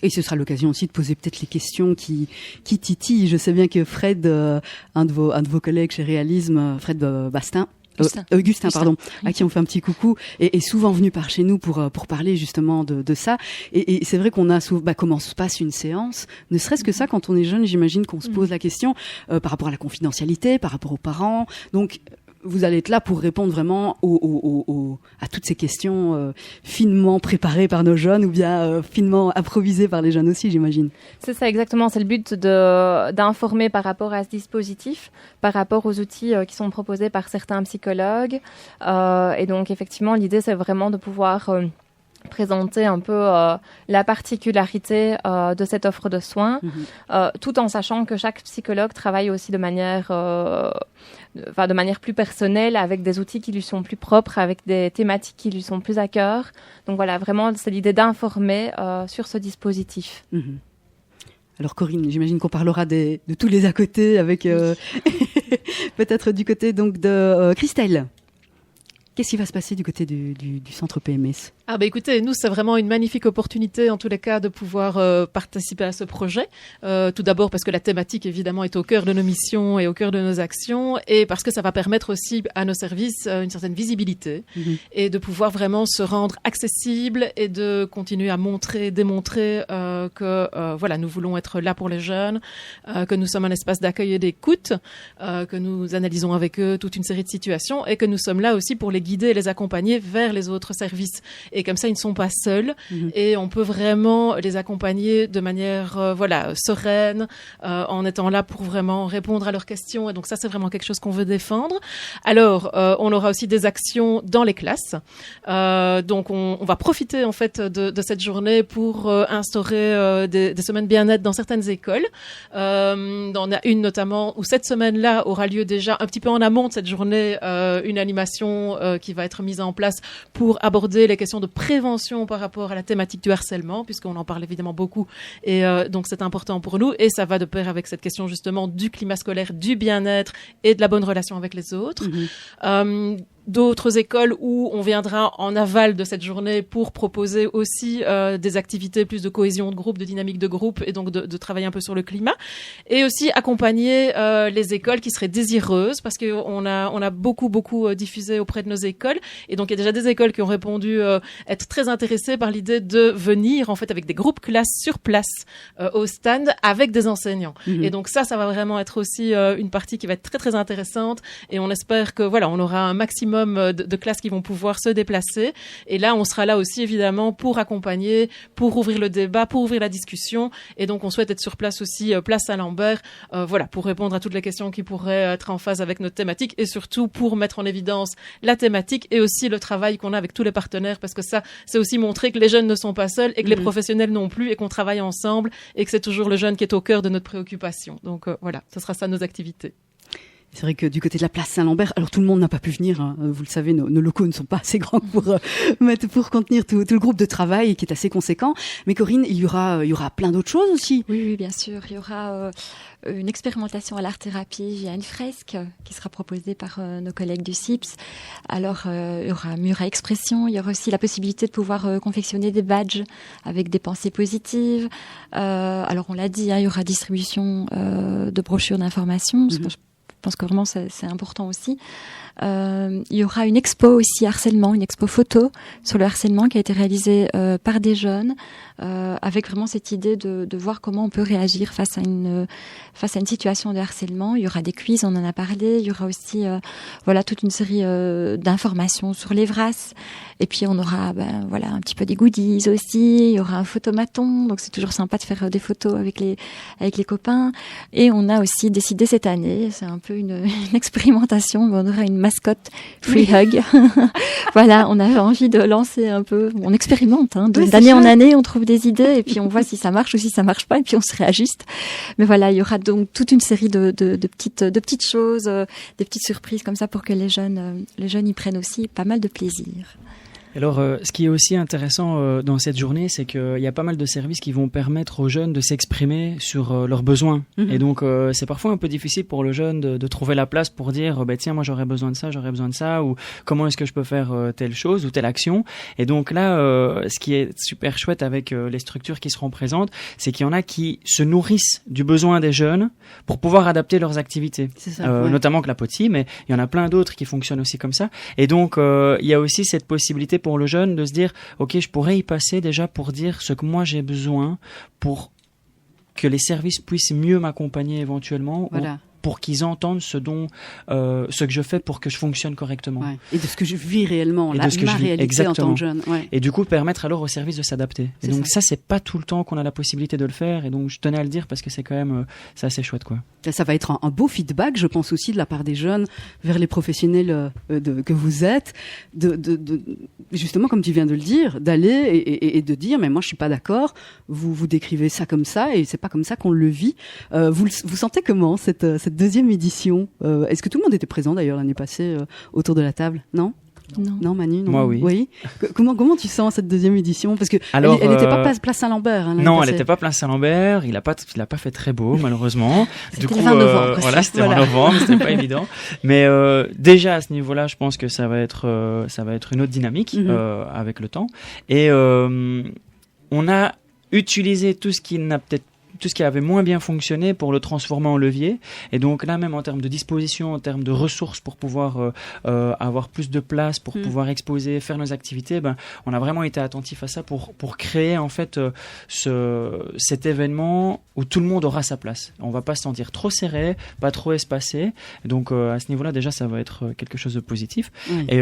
A: Et ce sera l'occasion aussi de poser peut-être les questions qui titillent. Je sais bien que Fred, un de vos collègues chez Réalisme, Fred Augustin, pardon, à qui on fait un petit coucou, est souvent venu par chez nous pour parler justement de ça. Et c'est vrai qu'on a souvent, comment se passe une séance, ne serait-ce que ça, quand on est jeune, j'imagine qu'on se pose la question par rapport à la confidentialité, par rapport aux parents. Donc, vous allez être là pour répondre vraiment à toutes ces questions finement préparées par nos jeunes ou bien finement improvisées par les jeunes aussi, j'imagine.
G: C'est ça, exactement. C'est le but d'informer par rapport à ce dispositif, par rapport aux outils qui sont proposés par certains psychologues. Et donc, effectivement, l'idée, c'est vraiment de pouvoir présenter un peu la particularité de cette offre de soins, tout en sachant que chaque psychologue travaille aussi de manière plus personnelle, avec des outils qui lui sont plus propres, avec des thématiques qui lui sont plus à cœur. Donc voilà, vraiment, c'est l'idée d'informer sur ce dispositif.
A: Alors Corinne, j'imagine qu'on parlera de tous les à côté, avec peut-être du côté donc de Christelle. Qu'est-ce qui va se passer du côté du centre PMS?
C: Écoutez, nous, c'est vraiment une magnifique opportunité, en tous les cas, de pouvoir participer à ce projet. Tout d'abord parce que la thématique, évidemment, est au cœur de nos missions et au cœur de nos actions, et parce que ça va permettre aussi à nos services une certaine visibilité et de pouvoir vraiment se rendre accessible et de continuer à démontrer que nous voulons être là pour les jeunes, que nous sommes un espace d'accueil et d'écoute, que nous analysons avec eux toute une série de situations et que nous sommes là aussi pour les guider et les accompagner vers les autres services. Et comme ça, ils ne sont pas seuls et on peut vraiment les accompagner de manière sereine, en étant là pour vraiment répondre à leurs questions. Et donc ça, c'est vraiment quelque chose qu'on veut défendre. Alors, on aura aussi des actions dans les classes. Donc, on va profiter en fait de cette journée pour instaurer des semaines bien-être dans certaines écoles. On a une notamment où cette semaine-là aura lieu déjà un petit peu en amont de cette journée, une animation qui va être mise en place pour aborder les questions de prévention par rapport à la thématique du harcèlement, puisqu'on en parle évidemment beaucoup, et donc c'est important pour nous, et ça va de pair avec cette question justement du climat scolaire, du bien-être et de la bonne relation avec les autres. D'autres écoles où on viendra en aval de cette journée pour proposer aussi des activités plus de cohésion de groupe, de dynamique de groupe, et donc de travailler un peu sur le climat, et aussi accompagner les écoles qui seraient désireuses, parce qu'on a beaucoup diffusé auprès de nos écoles, et donc il y a déjà des écoles qui ont répondu être très intéressées par l'idée de venir en fait avec des groupes classes sur place au stand avec des enseignants. Et donc ça va vraiment être aussi une partie qui va être très très intéressante, et on espère que on aura un maximum de classes qui vont pouvoir se déplacer. Et là, on sera là aussi, évidemment, pour accompagner, pour ouvrir le débat, pour ouvrir la discussion. Et donc, on souhaite être sur place aussi, place Saint-Lambert, pour répondre à toutes les questions qui pourraient être en phase avec notre thématique, et surtout pour mettre en évidence la thématique et aussi le travail qu'on a avec tous les partenaires, parce que ça, c'est aussi montrer que les jeunes ne sont pas seuls et que les professionnels non plus, et qu'on travaille ensemble, et que c'est toujours le jeune qui est au cœur de notre préoccupation. Donc, ce sera ça nos activités.
A: C'est vrai que du côté de la place Saint-Lambert, alors tout le monde n'a pas pu venir, hein. Vous le savez, nos locaux ne sont pas assez grands pour contenir tout le groupe de travail qui est assez conséquent. Mais Corinne, il y aura plein d'autres choses aussi.
B: Oui, bien sûr. Il y aura une expérimentation à l'art-thérapie via une fresque qui sera proposée par nos collègues du CIPS. Alors, il y aura mur à expression. Il y aura aussi la possibilité de pouvoir confectionner des badges avec des pensées positives. Alors, on l'a dit, il y aura distribution de brochures d'information. Je pense que vraiment c'est important aussi. Il y aura une expo aussi harcèlement, une expo photo sur le harcèlement qui a été réalisée par des jeunes, avec vraiment cette idée de voir comment on peut réagir face à une situation de harcèlement. Il y aura des quiz, on en a parlé. Il y aura aussi toute une série d'informations sur les VRAS. Et puis on aura un petit peu des goodies aussi. Il y aura un photomaton, donc c'est toujours sympa de faire des photos avec les copains. Et on a aussi décidé cette année, c'est un peu une expérimentation. On aura une mascotte Free Hug. Voilà, on avait envie de lancer un peu. On expérimente, d'année en année, on trouve des idées et puis on voit si ça marche ou si ça marche pas et puis on se réajuste. Mais voilà, il y aura donc toute une série de petites choses, des petites surprises comme ça pour que les jeunes y prennent aussi pas mal de plaisir.
E: Alors, ce qui est aussi intéressant dans cette journée, c'est qu'il y a pas mal de services qui vont permettre aux jeunes de s'exprimer sur leurs besoins. Mm-hmm. Et donc, c'est parfois un peu difficile pour le jeune de trouver la place pour dire tiens, moi j'aurais besoin de ça, ou comment est-ce que je peux faire telle chose ou telle action. Et donc là, ce qui est super chouette avec les structures qui seront présentes, c'est qu'il y en a qui se nourrissent du besoin des jeunes pour pouvoir adapter leurs activités. C'est ça, notamment Clapotis, mais il y en a plein d'autres qui fonctionnent aussi comme ça. Et donc, il y a aussi cette possibilité pour le jeune de se dire ok, je pourrais y passer déjà pour dire ce que moi j'ai besoin pour que les services puissent mieux m'accompagner éventuellement, voilà. Pour qu'ils entendent ce que je fais pour que je fonctionne correctement.
A: Ouais. Et de ce que je vis réellement, ma réalité exactement. En tant que jeune. Ouais.
E: Et du coup, permettre alors au service de s'adapter. Et donc ça, c'est pas tout le temps qu'on a la possibilité de le faire. Et donc, je tenais à le dire parce que c'est quand même c'est assez chouette, quoi.
A: Ça va être un beau feedback, je pense aussi de la part des jeunes vers les professionnels que vous êtes, de justement, comme tu viens de le dire, d'aller et de dire, mais moi, je suis pas d'accord. Vous décrivez ça comme ça et c'est pas comme ça qu'on le vit. Vous sentez comment cette deuxième édition? Est-ce que tout le monde était présent d'ailleurs l'année passée autour de la table? Non, Manu, non.
E: Moi, oui.
A: Comment tu sens cette deuxième édition? Parce que elle n'était pas place Saint-Lambert.
E: Non, elle n'était pas place Saint-Lambert. Il a pas fait très beau, malheureusement.
A: Du coup, le 20 novembre.
E: C'était en novembre, c'était pas évident. Mais déjà à ce niveau-là, je pense que ça va être une autre dynamique avec le temps. Et on a utilisé tout ce qui avait moins bien fonctionné pour le transformer en levier. Et donc là, même en termes de disposition, en termes de ressources pour pouvoir avoir plus de place, pour pouvoir exposer, faire nos activités, on a vraiment été attentif à ça pour créer en fait cet événement où tout le monde aura sa place. On va pas se sentir trop serré, pas trop espacé. Donc à ce niveau-là, déjà, ça va être quelque chose de positif. Et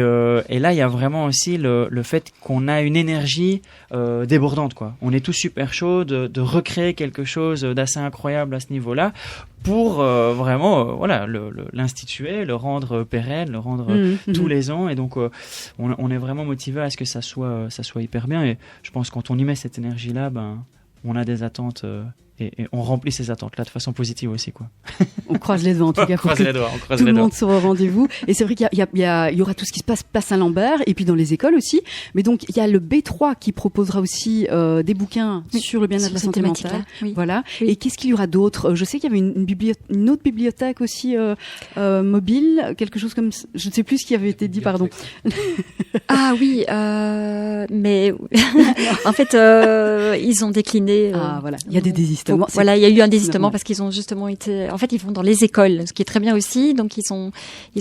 E: là, il y a vraiment aussi le fait qu'on a une énergie débordante, quoi. On est tous super chauds de recréer quelque chose d'assez incroyable à ce niveau-là pour vraiment l'instituer, le rendre pérenne, le rendre tous les ans. Et donc on est vraiment motivé à ce que ça soit hyper bien. Et je pense que quand on y met cette énergie-là, on a des attentes et on remplit ces attentes-là de façon positive aussi, quoi.
A: On croise les doigts en tout cas pour que tout le monde soit au rendez-vous. Et c'est vrai qu'il y aura tout ce qui se passe place Saint-Lambert et puis dans les écoles aussi. Mais donc il y a le B3 qui proposera aussi des bouquins sur le bien-être de la santé mentale. Oui. Voilà. Oui. Et qu'est-ce qu'il y aura d'autre? Je sais qu'il y avait une autre bibliothèque aussi mobile, quelque chose comme, je ne sais plus ce qui avait été dit, pardon.
B: Ah oui, mais en fait ils ont décliné.
A: Ah voilà, il y a des désistements.
B: Voilà, il y a eu un désistement parce qu'ils ont justement été. En fait, ils vont dans les écoles, ce qui est très bien aussi. Donc, ils ont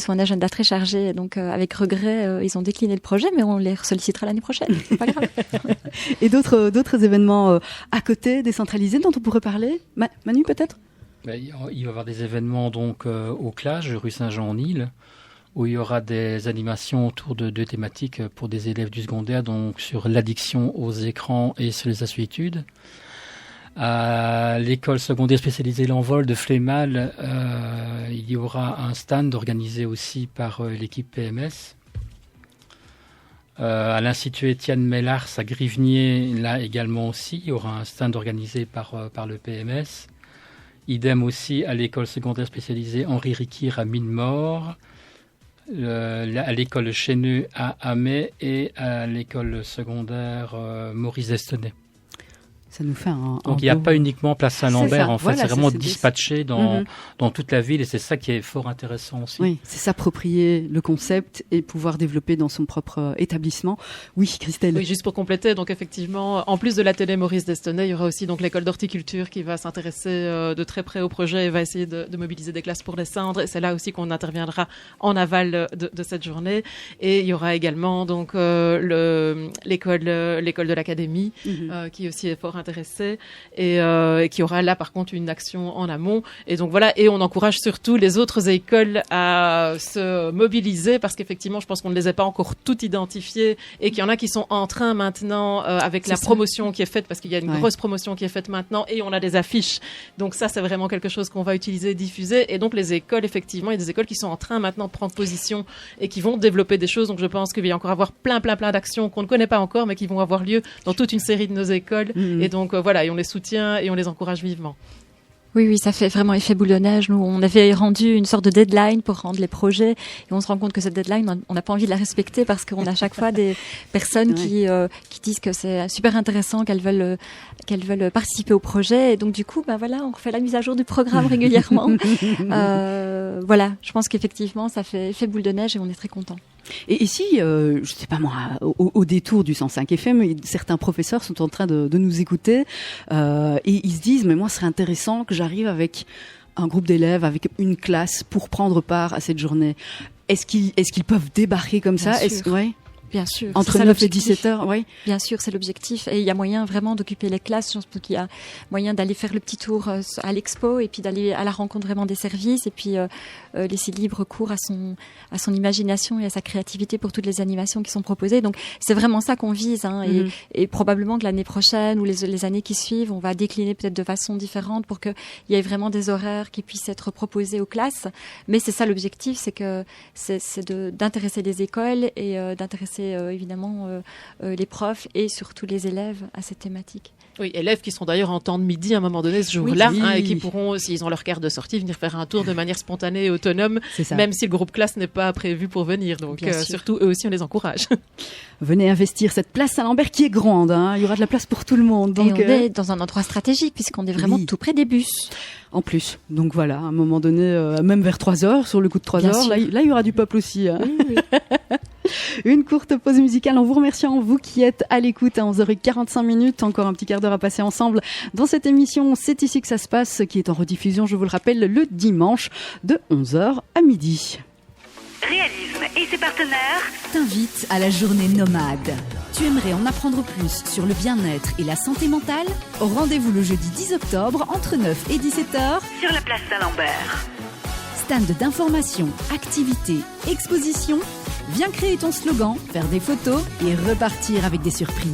B: un agenda très chargé. Donc, avec regret, ils ont décliné le projet, mais on les sollicitera l'année prochaine. C'est pas grave.
A: Et d'autres événements à côté, décentralisés, dont on pourrait parler, Manu, peut-être?
D: Il va y avoir des événements donc au Clage, rue Saint-Jean-en-Île, où il y aura des animations autour de deux thématiques pour des élèves du secondaire, donc sur l'addiction aux écrans et sur les assuétudes. À l'école secondaire spécialisée L'Envol de Flémal, il y aura un stand organisé aussi par l'équipe PMS. À l'Institut Étienne Mellars à Grivnier, là également aussi, il y aura un stand organisé par le PMS. Idem aussi à l'école secondaire spécialisée Henri Riquir à Mine-Mort, à l'école Chêneux à Amay et à l'école secondaire Maurice Destonnet.
A: Ça nous fait
D: donc il n'y a pas uniquement place Saint-Lambert, en fait, voilà, c'est vraiment dispatché dans toute la ville et c'est ça qui est fort intéressant aussi.
A: Oui, c'est s'approprier le concept et pouvoir développer dans son propre établissement. Oui, Christelle.
C: Oui, juste pour compléter, donc effectivement, en plus de la télé Maurice Destonnet, il y aura aussi donc l'école d'horticulture qui va s'intéresser de très près au projet et va essayer de mobiliser des classes pour les cendres. Et c'est là aussi qu'on interviendra en aval de cette journée. Et il y aura également donc l'école de l'académie qui aussi est fort intéressante intéressés et qui aura là par contre une action en amont. Et donc voilà, et on encourage surtout les autres écoles à se mobiliser parce qu'effectivement, je pense qu'on ne les a pas encore toutes identifiées et qu'il y en a qui sont en train maintenant avec la promotion qui est faite parce qu'il y a une grosse promotion qui est faite maintenant et on a des affiches. Donc ça, c'est vraiment quelque chose qu'on va utiliser et diffuser. Et donc les écoles, effectivement, il y a des écoles qui sont en train maintenant de prendre position et qui vont développer des choses. Donc je pense qu'il va y encore avoir plein d'actions qu'on ne connaît pas encore mais qui vont avoir lieu dans toute une série de nos écoles. Et donc voilà, et on les soutient et on les encourage vivement.
B: Oui, ça fait vraiment effet boule de neige. Nous, on avait rendu une sorte de deadline pour rendre les projets et on se rend compte que cette deadline, on n'a pas envie de la respecter parce qu'on a à chaque fois des personnes qui disent que c'est super intéressant, qu'elles veulent participer au projet. Et donc, du coup, on refait la mise à jour du programme régulièrement. Voilà, je pense qu'effectivement, ça fait effet boule de neige et on est très contents.
A: Et ici, je sais pas moi, au détour du 105 FM, certains professeurs sont en train de nous écouter et ils se disent, mais moi, ce serait intéressant que j'arrive avec un groupe d'élèves, avec une classe pour prendre part à cette journée. Est-ce qu'ils peuvent débarquer comme ça?
B: Bien sûr.
A: Entre 9 et 17 heures, oui.
B: Bien sûr, c'est l'objectif. Et il y a moyen vraiment d'occuper les classes. Je pense qu'il y a moyen d'aller faire le petit tour à l'expo et puis d'aller à la rencontre vraiment des services et puis laisser libre cours à son imagination et à sa créativité pour toutes les animations qui sont proposées. Donc, c'est vraiment ça qu'on vise. Et probablement que l'année prochaine ou les années qui suivent, on va décliner peut-être de façon différente pour qu'il y ait vraiment des horaires qui puissent être proposés aux classes. Mais c'est ça l'objectif, c'est d'intéresser les écoles et d'intéresser évidemment les profs et surtout les élèves à cette thématique.
C: Oui, élèves qui seront d'ailleurs en temps de midi à un moment donné ce jour-là et qui pourront, s'ils ont leur carte de sortie, venir faire un tour de manière spontanée et autonome, même si le groupe classe n'est pas prévu pour venir. Donc surtout, eux aussi, on les encourage.
A: Venez investir cette place Saint-Lambert qui est grande. Il y aura de la place pour tout le monde. Donc,
B: et on est dans un endroit stratégique puisqu'on est vraiment tout près des bus.
A: En plus. Donc voilà, à un moment donné, même vers 3 heures, sur le coup de 3 heures, là, il y aura du peuple aussi. Oui. Une courte pause musicale en vous remerciant, vous qui êtes à l'écoute à 11h45, encore un petit quart d'heure à passer ensemble dans cette émission C'est ici que ça se passe, qui est en rediffusion, je vous le rappelle, le dimanche de 11h à midi.
H: Réalisme et ses partenaires
I: t'invitent à la journée nomade. Tu aimerais en apprendre plus sur le bien-être et la santé mentale? Rendez-vous le jeudi 10 octobre entre 9 et 17h
H: sur la place Saint-Lambert.
I: Stand d'information, activités, expositions. Viens créer ton slogan, faire des photos et repartir avec des surprises.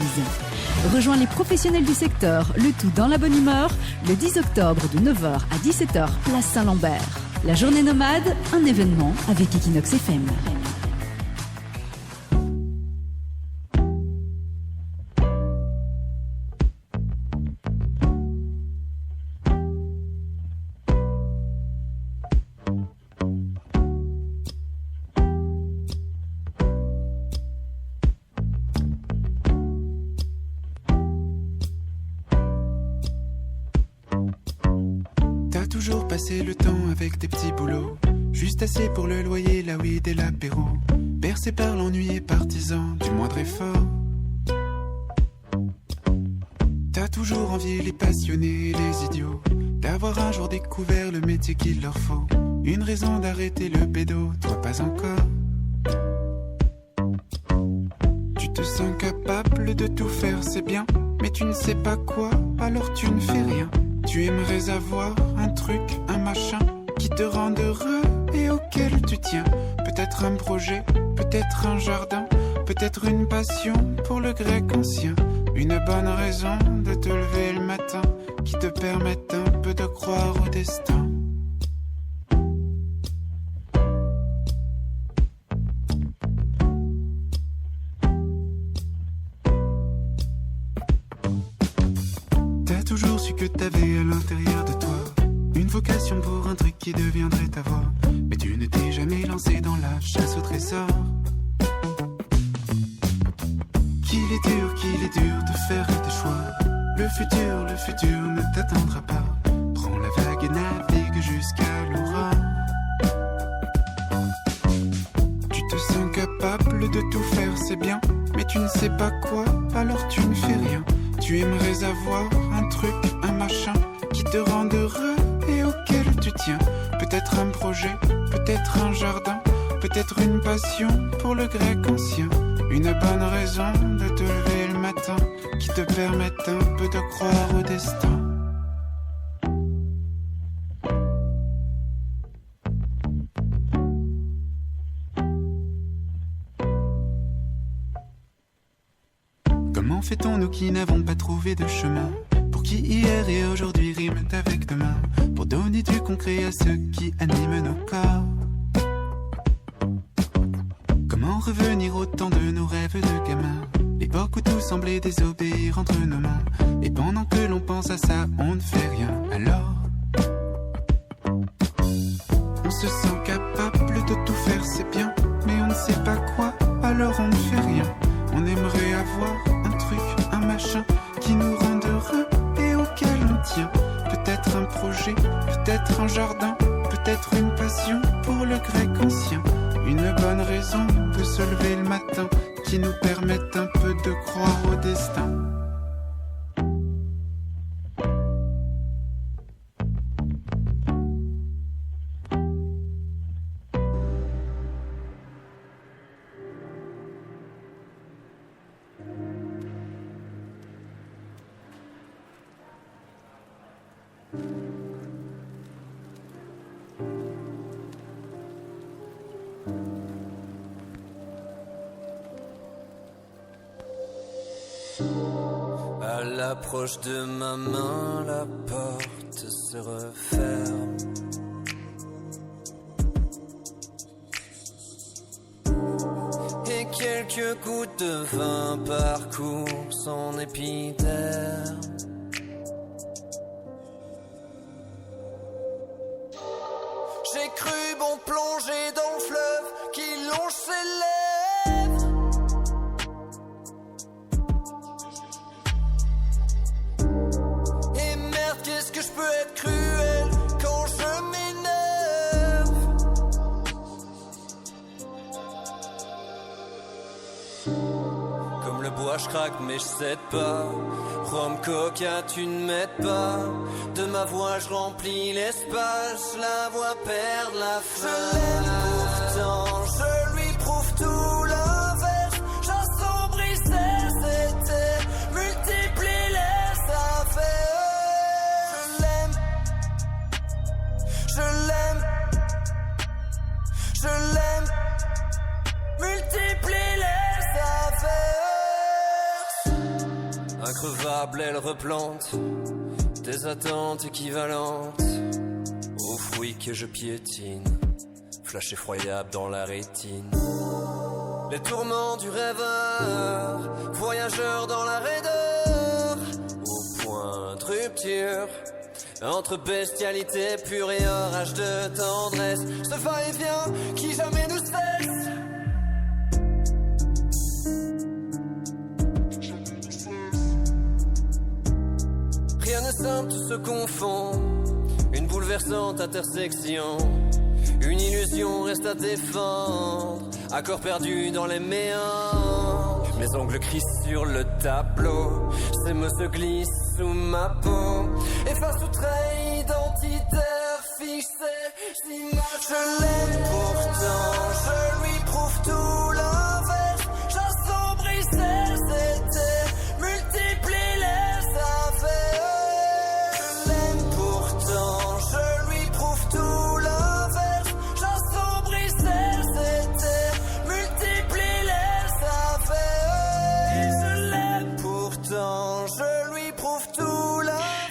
I: Rejoins les professionnels du secteur, le tout dans la bonne humeur, le 10 octobre de 9h à 17h, place Saint-Lambert. La journée nomade, un événement avec Equinox FM.
K: Passer le temps avec des petits boulots, juste assez pour le loyer, la weed et l'apéro. Bercé par l'ennui et partisan du moindre effort. T'as toujours envie les passionnés et les idiots d'avoir un jour découvert le métier qu'il leur faut. Une raison d'arrêter le bédo, toi pas encore. Tu te sens capable de tout faire, c'est bien, mais tu ne sais pas quoi, alors tu ne fais rien. Tu aimerais avoir un truc, un machin qui te rende heureux et auquel tu tiens. Peut-être un projet, peut-être un jardin, peut-être une passion pour le grec ancien. Une bonne raison de te lever le matin qui te permette un peu de croire au destin. Toujours su que t'avais à l'intérieur de toi une vocation pour un truc qui deviendrait ta voix, mais tu ne t'es jamais lancé dans la chasse au trésor. Qu'il est dur de faire des choix. Le futur ne t'attendra pas. Prends la vague et navigue jusqu'à l'aurore. Tu te sens capable de tout faire, c'est bien, mais tu ne sais pas quoi, alors tu ne fais rien. Tu aimerais avoir un truc, un machin qui te rende heureux et auquel tu tiens. Peut-être un projet, peut-être un jardin, peut-être une passion pour le grec ancien. Une bonne raison de te lever le matin qui te permettent un peu de croire au destin. Comment fait-on nous qui n'avons pas trouvé de chemin, pour qui hier et aujourd'hui riment avec demain, pour donner du concret à ceux qui animent nos corps? Comment revenir au temps de nos rêves de gamins, l'époque où tout semblait désobéir entre nos mains, et pendant que l'on pense à ça on ne fait rien. Alors on se sent capable de tout faire, c'est bien, mais on ne sait pas quoi, alors on ne fait rien. On aimerait avoir un truc, un machin qui nous rende heureux et auquel on tient. Peut-être un projet, peut-être un jardin, peut-être une passion pour le grec ancien. Une bonne raison de se lever le matin qui nous permette un peu de croire au destin.
J: À l'approche de ma main, la porte se referme. Et quelques gouttes de vin parcourent son épiderme. J'ai cru bon plonger dans le fleuve qui longe ses lèvres. Et merde, qu'est-ce que je peux être cruel quand je m'énerve. Comme le bois, je craque mais je cède pas. Rhum, coca, tu ne m'aides pas. De ma voix, je remplis l'espace. Je la vois perdre la fin. Je l'aime pourtant, je lui prouve tout l'inverse. J'assombris ses étés, multiplie les affaires. Je l'aime, je l'aime, je l'aime, multiplie les affaires. Increvable, elle replante des attentes équivalentes aux fruits que je piétine. Flash effroyable dans la rétine. Les tourments du rêveur, voyageur dans la raideur. Au point de rupture, entre bestialité pure et orage de tendresse. Ce va-et-vient qui jamais nous cesse. Rien n'est simple, tout se confond. Une bouleversante intersection. Une illusion reste à défendre. Accord perdu dans les méandres. Mes ongles crissent sur le tableau. Ces mots se glissent sous ma peau. Efface tout trait identitaire fixé. Je l'aime pourtant, je lui prouve tout l'inverse. J'assombris ses étés, multiplie les affaires.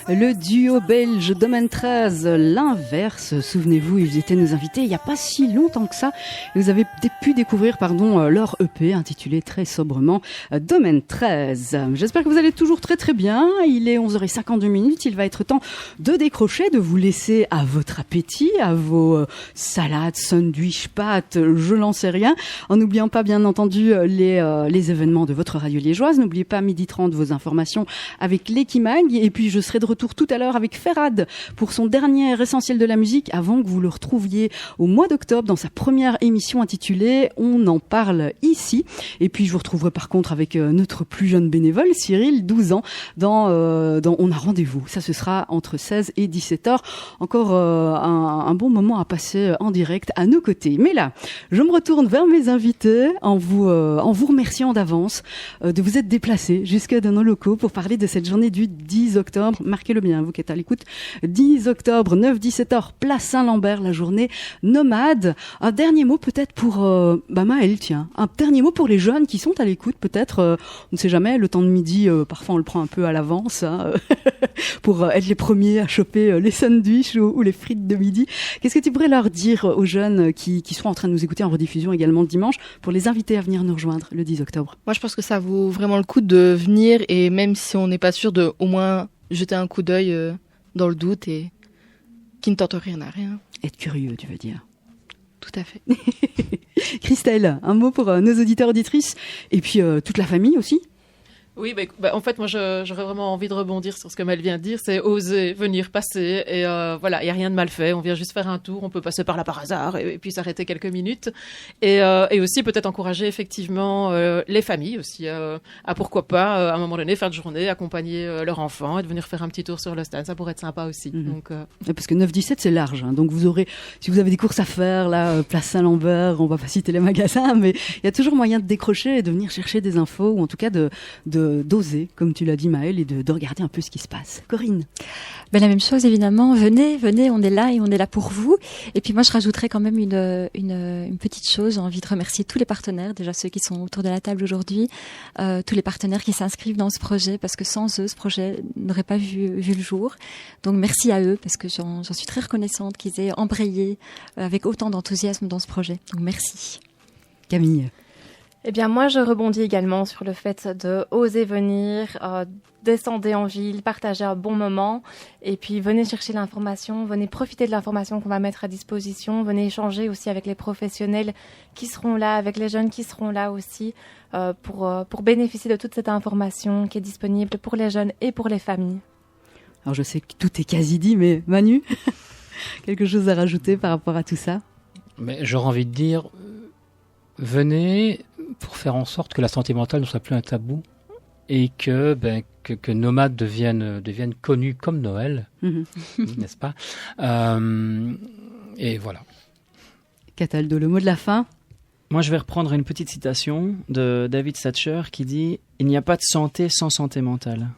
A: Le duo belge Domaine 13, l'inverse. Souvenez-vous, ils étaient nos invités il n'y a pas si longtemps que ça. Vous avez pu découvrir leur EP intitulé très sobrement Domaine 13. J'espère que vous allez toujours très très bien. Il est 11h52. Il va être temps de décrocher, de vous laisser à votre appétit, à vos salades, sandwichs, pâtes, je n'en sais rien. En n'oubliant pas bien entendu les événements de votre radio liégeoise. N'oubliez pas 12h30 vos informations avec l'Equimag. Et puis je serai de retour retour tout à l'heure avec Ferrad pour son dernier essentiel de la musique avant que vous le retrouviez au mois d'octobre dans sa première émission intitulée On en parle ici. Et puis je vous retrouverai par contre avec notre plus jeune bénévole, Cyril, 12 ans, dans On a rendez-vous. Ça, ce sera entre 16 et 17h. Encore un bon moment à passer en direct à nos côtés. Mais là, je me retourne vers mes invités en vous remerciant d'avance de vous être déplacés jusque dans nos locaux pour parler de cette journée du 10 octobre. Marquez-le bien, vous qui êtes à l'écoute. 10 octobre, 9-17h, place Saint-Lambert, la journée nomade. Un dernier mot peut-être pour Maëlle, tiens. Un dernier mot pour les jeunes qui sont à l'écoute, peut-être. On ne sait jamais, le temps de midi, parfois on le prend un peu à l'avance hein, pour être les premiers à choper les sandwichs ou les frites de midi. Qu'est-ce que tu pourrais leur dire aux jeunes qui seront en train de nous écouter en rediffusion également le dimanche pour les inviter à venir nous rejoindre le 10 octobre?
F: Moi, je pense que ça vaut vraiment le coup de venir et même si on n'est pas sûr, de au moins jeter un coup d'œil dans le doute et qui ne tente rien à rien.
A: Être curieux, tu veux dire?
F: Tout à fait.
A: Christelle, un mot pour nos auditeurs auditrices et puis toute la famille aussi?
C: Oui, en fait, moi, j'aurais vraiment envie de rebondir sur ce que Mel vient de dire, c'est oser venir passer. Et voilà, il n'y a rien de mal fait. On vient juste faire un tour. On peut passer par là par hasard et puis s'arrêter quelques minutes. Et aussi, peut-être encourager effectivement les familles aussi à pourquoi pas, à un moment donné, faire de journée, accompagner leur enfant et de venir faire un petit tour sur le stade. Ça pourrait être sympa aussi. Donc,
A: parce que 9-17, c'est large. Hein. Donc, vous aurez, si vous avez des courses à faire, là, place Saint-Lambert, on va pas citer les magasins, mais il y a toujours moyen de décrocher et de venir chercher des infos ou en tout cas d'oser, comme tu l'as dit Maëlle, et de regarder un peu ce qui se passe. Corinne?
B: La même chose, évidemment. Venez, on est là et on est là pour vous. Et puis moi, je rajouterais quand même une petite chose. J'ai envie de remercier tous les partenaires, déjà ceux qui sont autour de la table aujourd'hui, tous les partenaires qui s'inscrivent dans ce projet, parce que sans eux, ce projet n'aurait pas vu le jour. Donc merci à eux, parce que j'en suis très reconnaissante qu'ils aient embrayé avec autant d'enthousiasme dans ce projet. Donc merci.
A: Camille?
G: Eh bien, moi, je rebondis également sur le fait de oser venir, descendez en ville, partagez un bon moment, et puis venez chercher l'information, venez profiter de l'information qu'on va mettre à disposition, venez échanger aussi avec les professionnels qui seront là, avec les jeunes qui seront là aussi, pour bénéficier de toute cette information qui est disponible pour les jeunes et pour les familles.
A: Alors, je sais que tout est quasi dit, mais Manu, quelque chose à rajouter par rapport à tout ça?
D: Mais j'aurais envie de dire, venez pour faire en sorte que la santé mentale ne soit plus un tabou et que Nomade devienne connu comme Noël, n'est-ce pas? Et voilà.
A: Cataldo, le mot de la fin?
E: Moi, je vais reprendre une petite citation de David Thatcher qui dit « Il n'y a pas de santé sans santé mentale ».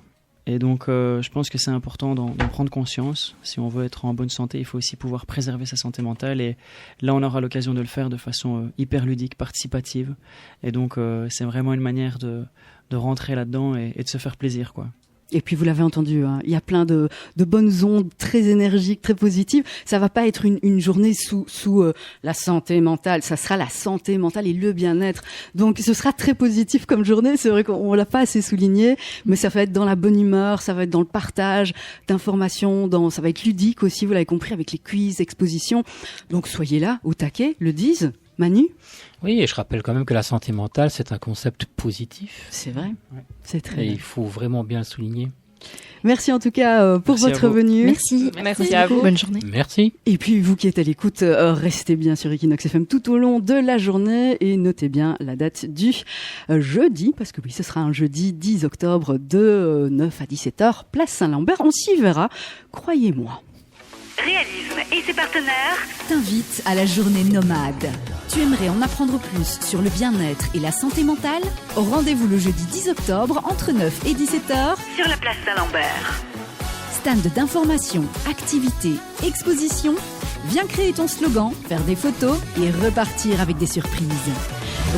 E: Et donc, je pense que c'est important d'en prendre conscience. Si on veut être en bonne santé, il faut aussi pouvoir préserver sa santé mentale. Et là, on aura l'occasion de le faire de façon hyper ludique, participative. Et donc, c'est vraiment une manière de rentrer là-dedans et de se faire plaisir, quoi.
A: Et puis vous l'avez entendu, hein, il y a plein de bonnes ondes très énergiques, très positives. Ça va pas être une journée sous la santé mentale, ça sera la santé mentale et le bien-être. Donc ce sera très positif comme journée, c'est vrai qu'on l'a pas assez souligné, mais ça va être dans la bonne humeur, ça va être dans le partage d'informations, ça va être ludique aussi, vous l'avez compris, avec les quiz, expositions. Donc soyez là, au taquet, le 10. Manu?
D: Oui, et je rappelle quand même que la santé mentale, c'est un concept positif.
A: C'est vrai, c'est très
D: Et
A: bien.
D: il faut vraiment bien le souligner.
A: Merci en tout cas pour votre venue.
G: Merci à vous.
F: Bonne journée.
D: Merci.
A: Et puis vous qui êtes à l'écoute, restez bien sur Equinox FM tout au long de la journée et notez bien la date du jeudi, parce que oui, ce sera un jeudi 10 octobre de 9 à 17h, place Saint-Lambert. On s'y verra, croyez-moi.
H: Réalisme et ses partenaires
I: t'invite à la journée nomade. Tu aimerais en apprendre plus sur le bien-être et la santé mentale? Rendez-vous le jeudi 10 octobre entre 9 et 17h
H: sur la place Saint-Lambert.
I: Stand d'information, activités, expositions. Viens créer ton slogan, faire des photos et repartir avec des surprises.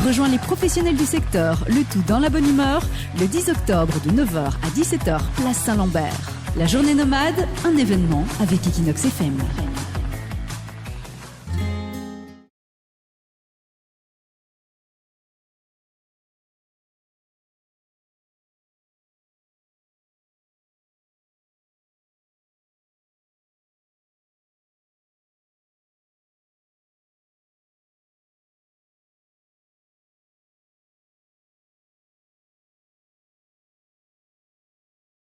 I: Rejoins les professionnels du secteur, le tout dans la bonne humeur, le 10 octobre de 9h à 17h, place Saint-Lambert. La journée nomade, un événement avec Equinox FM.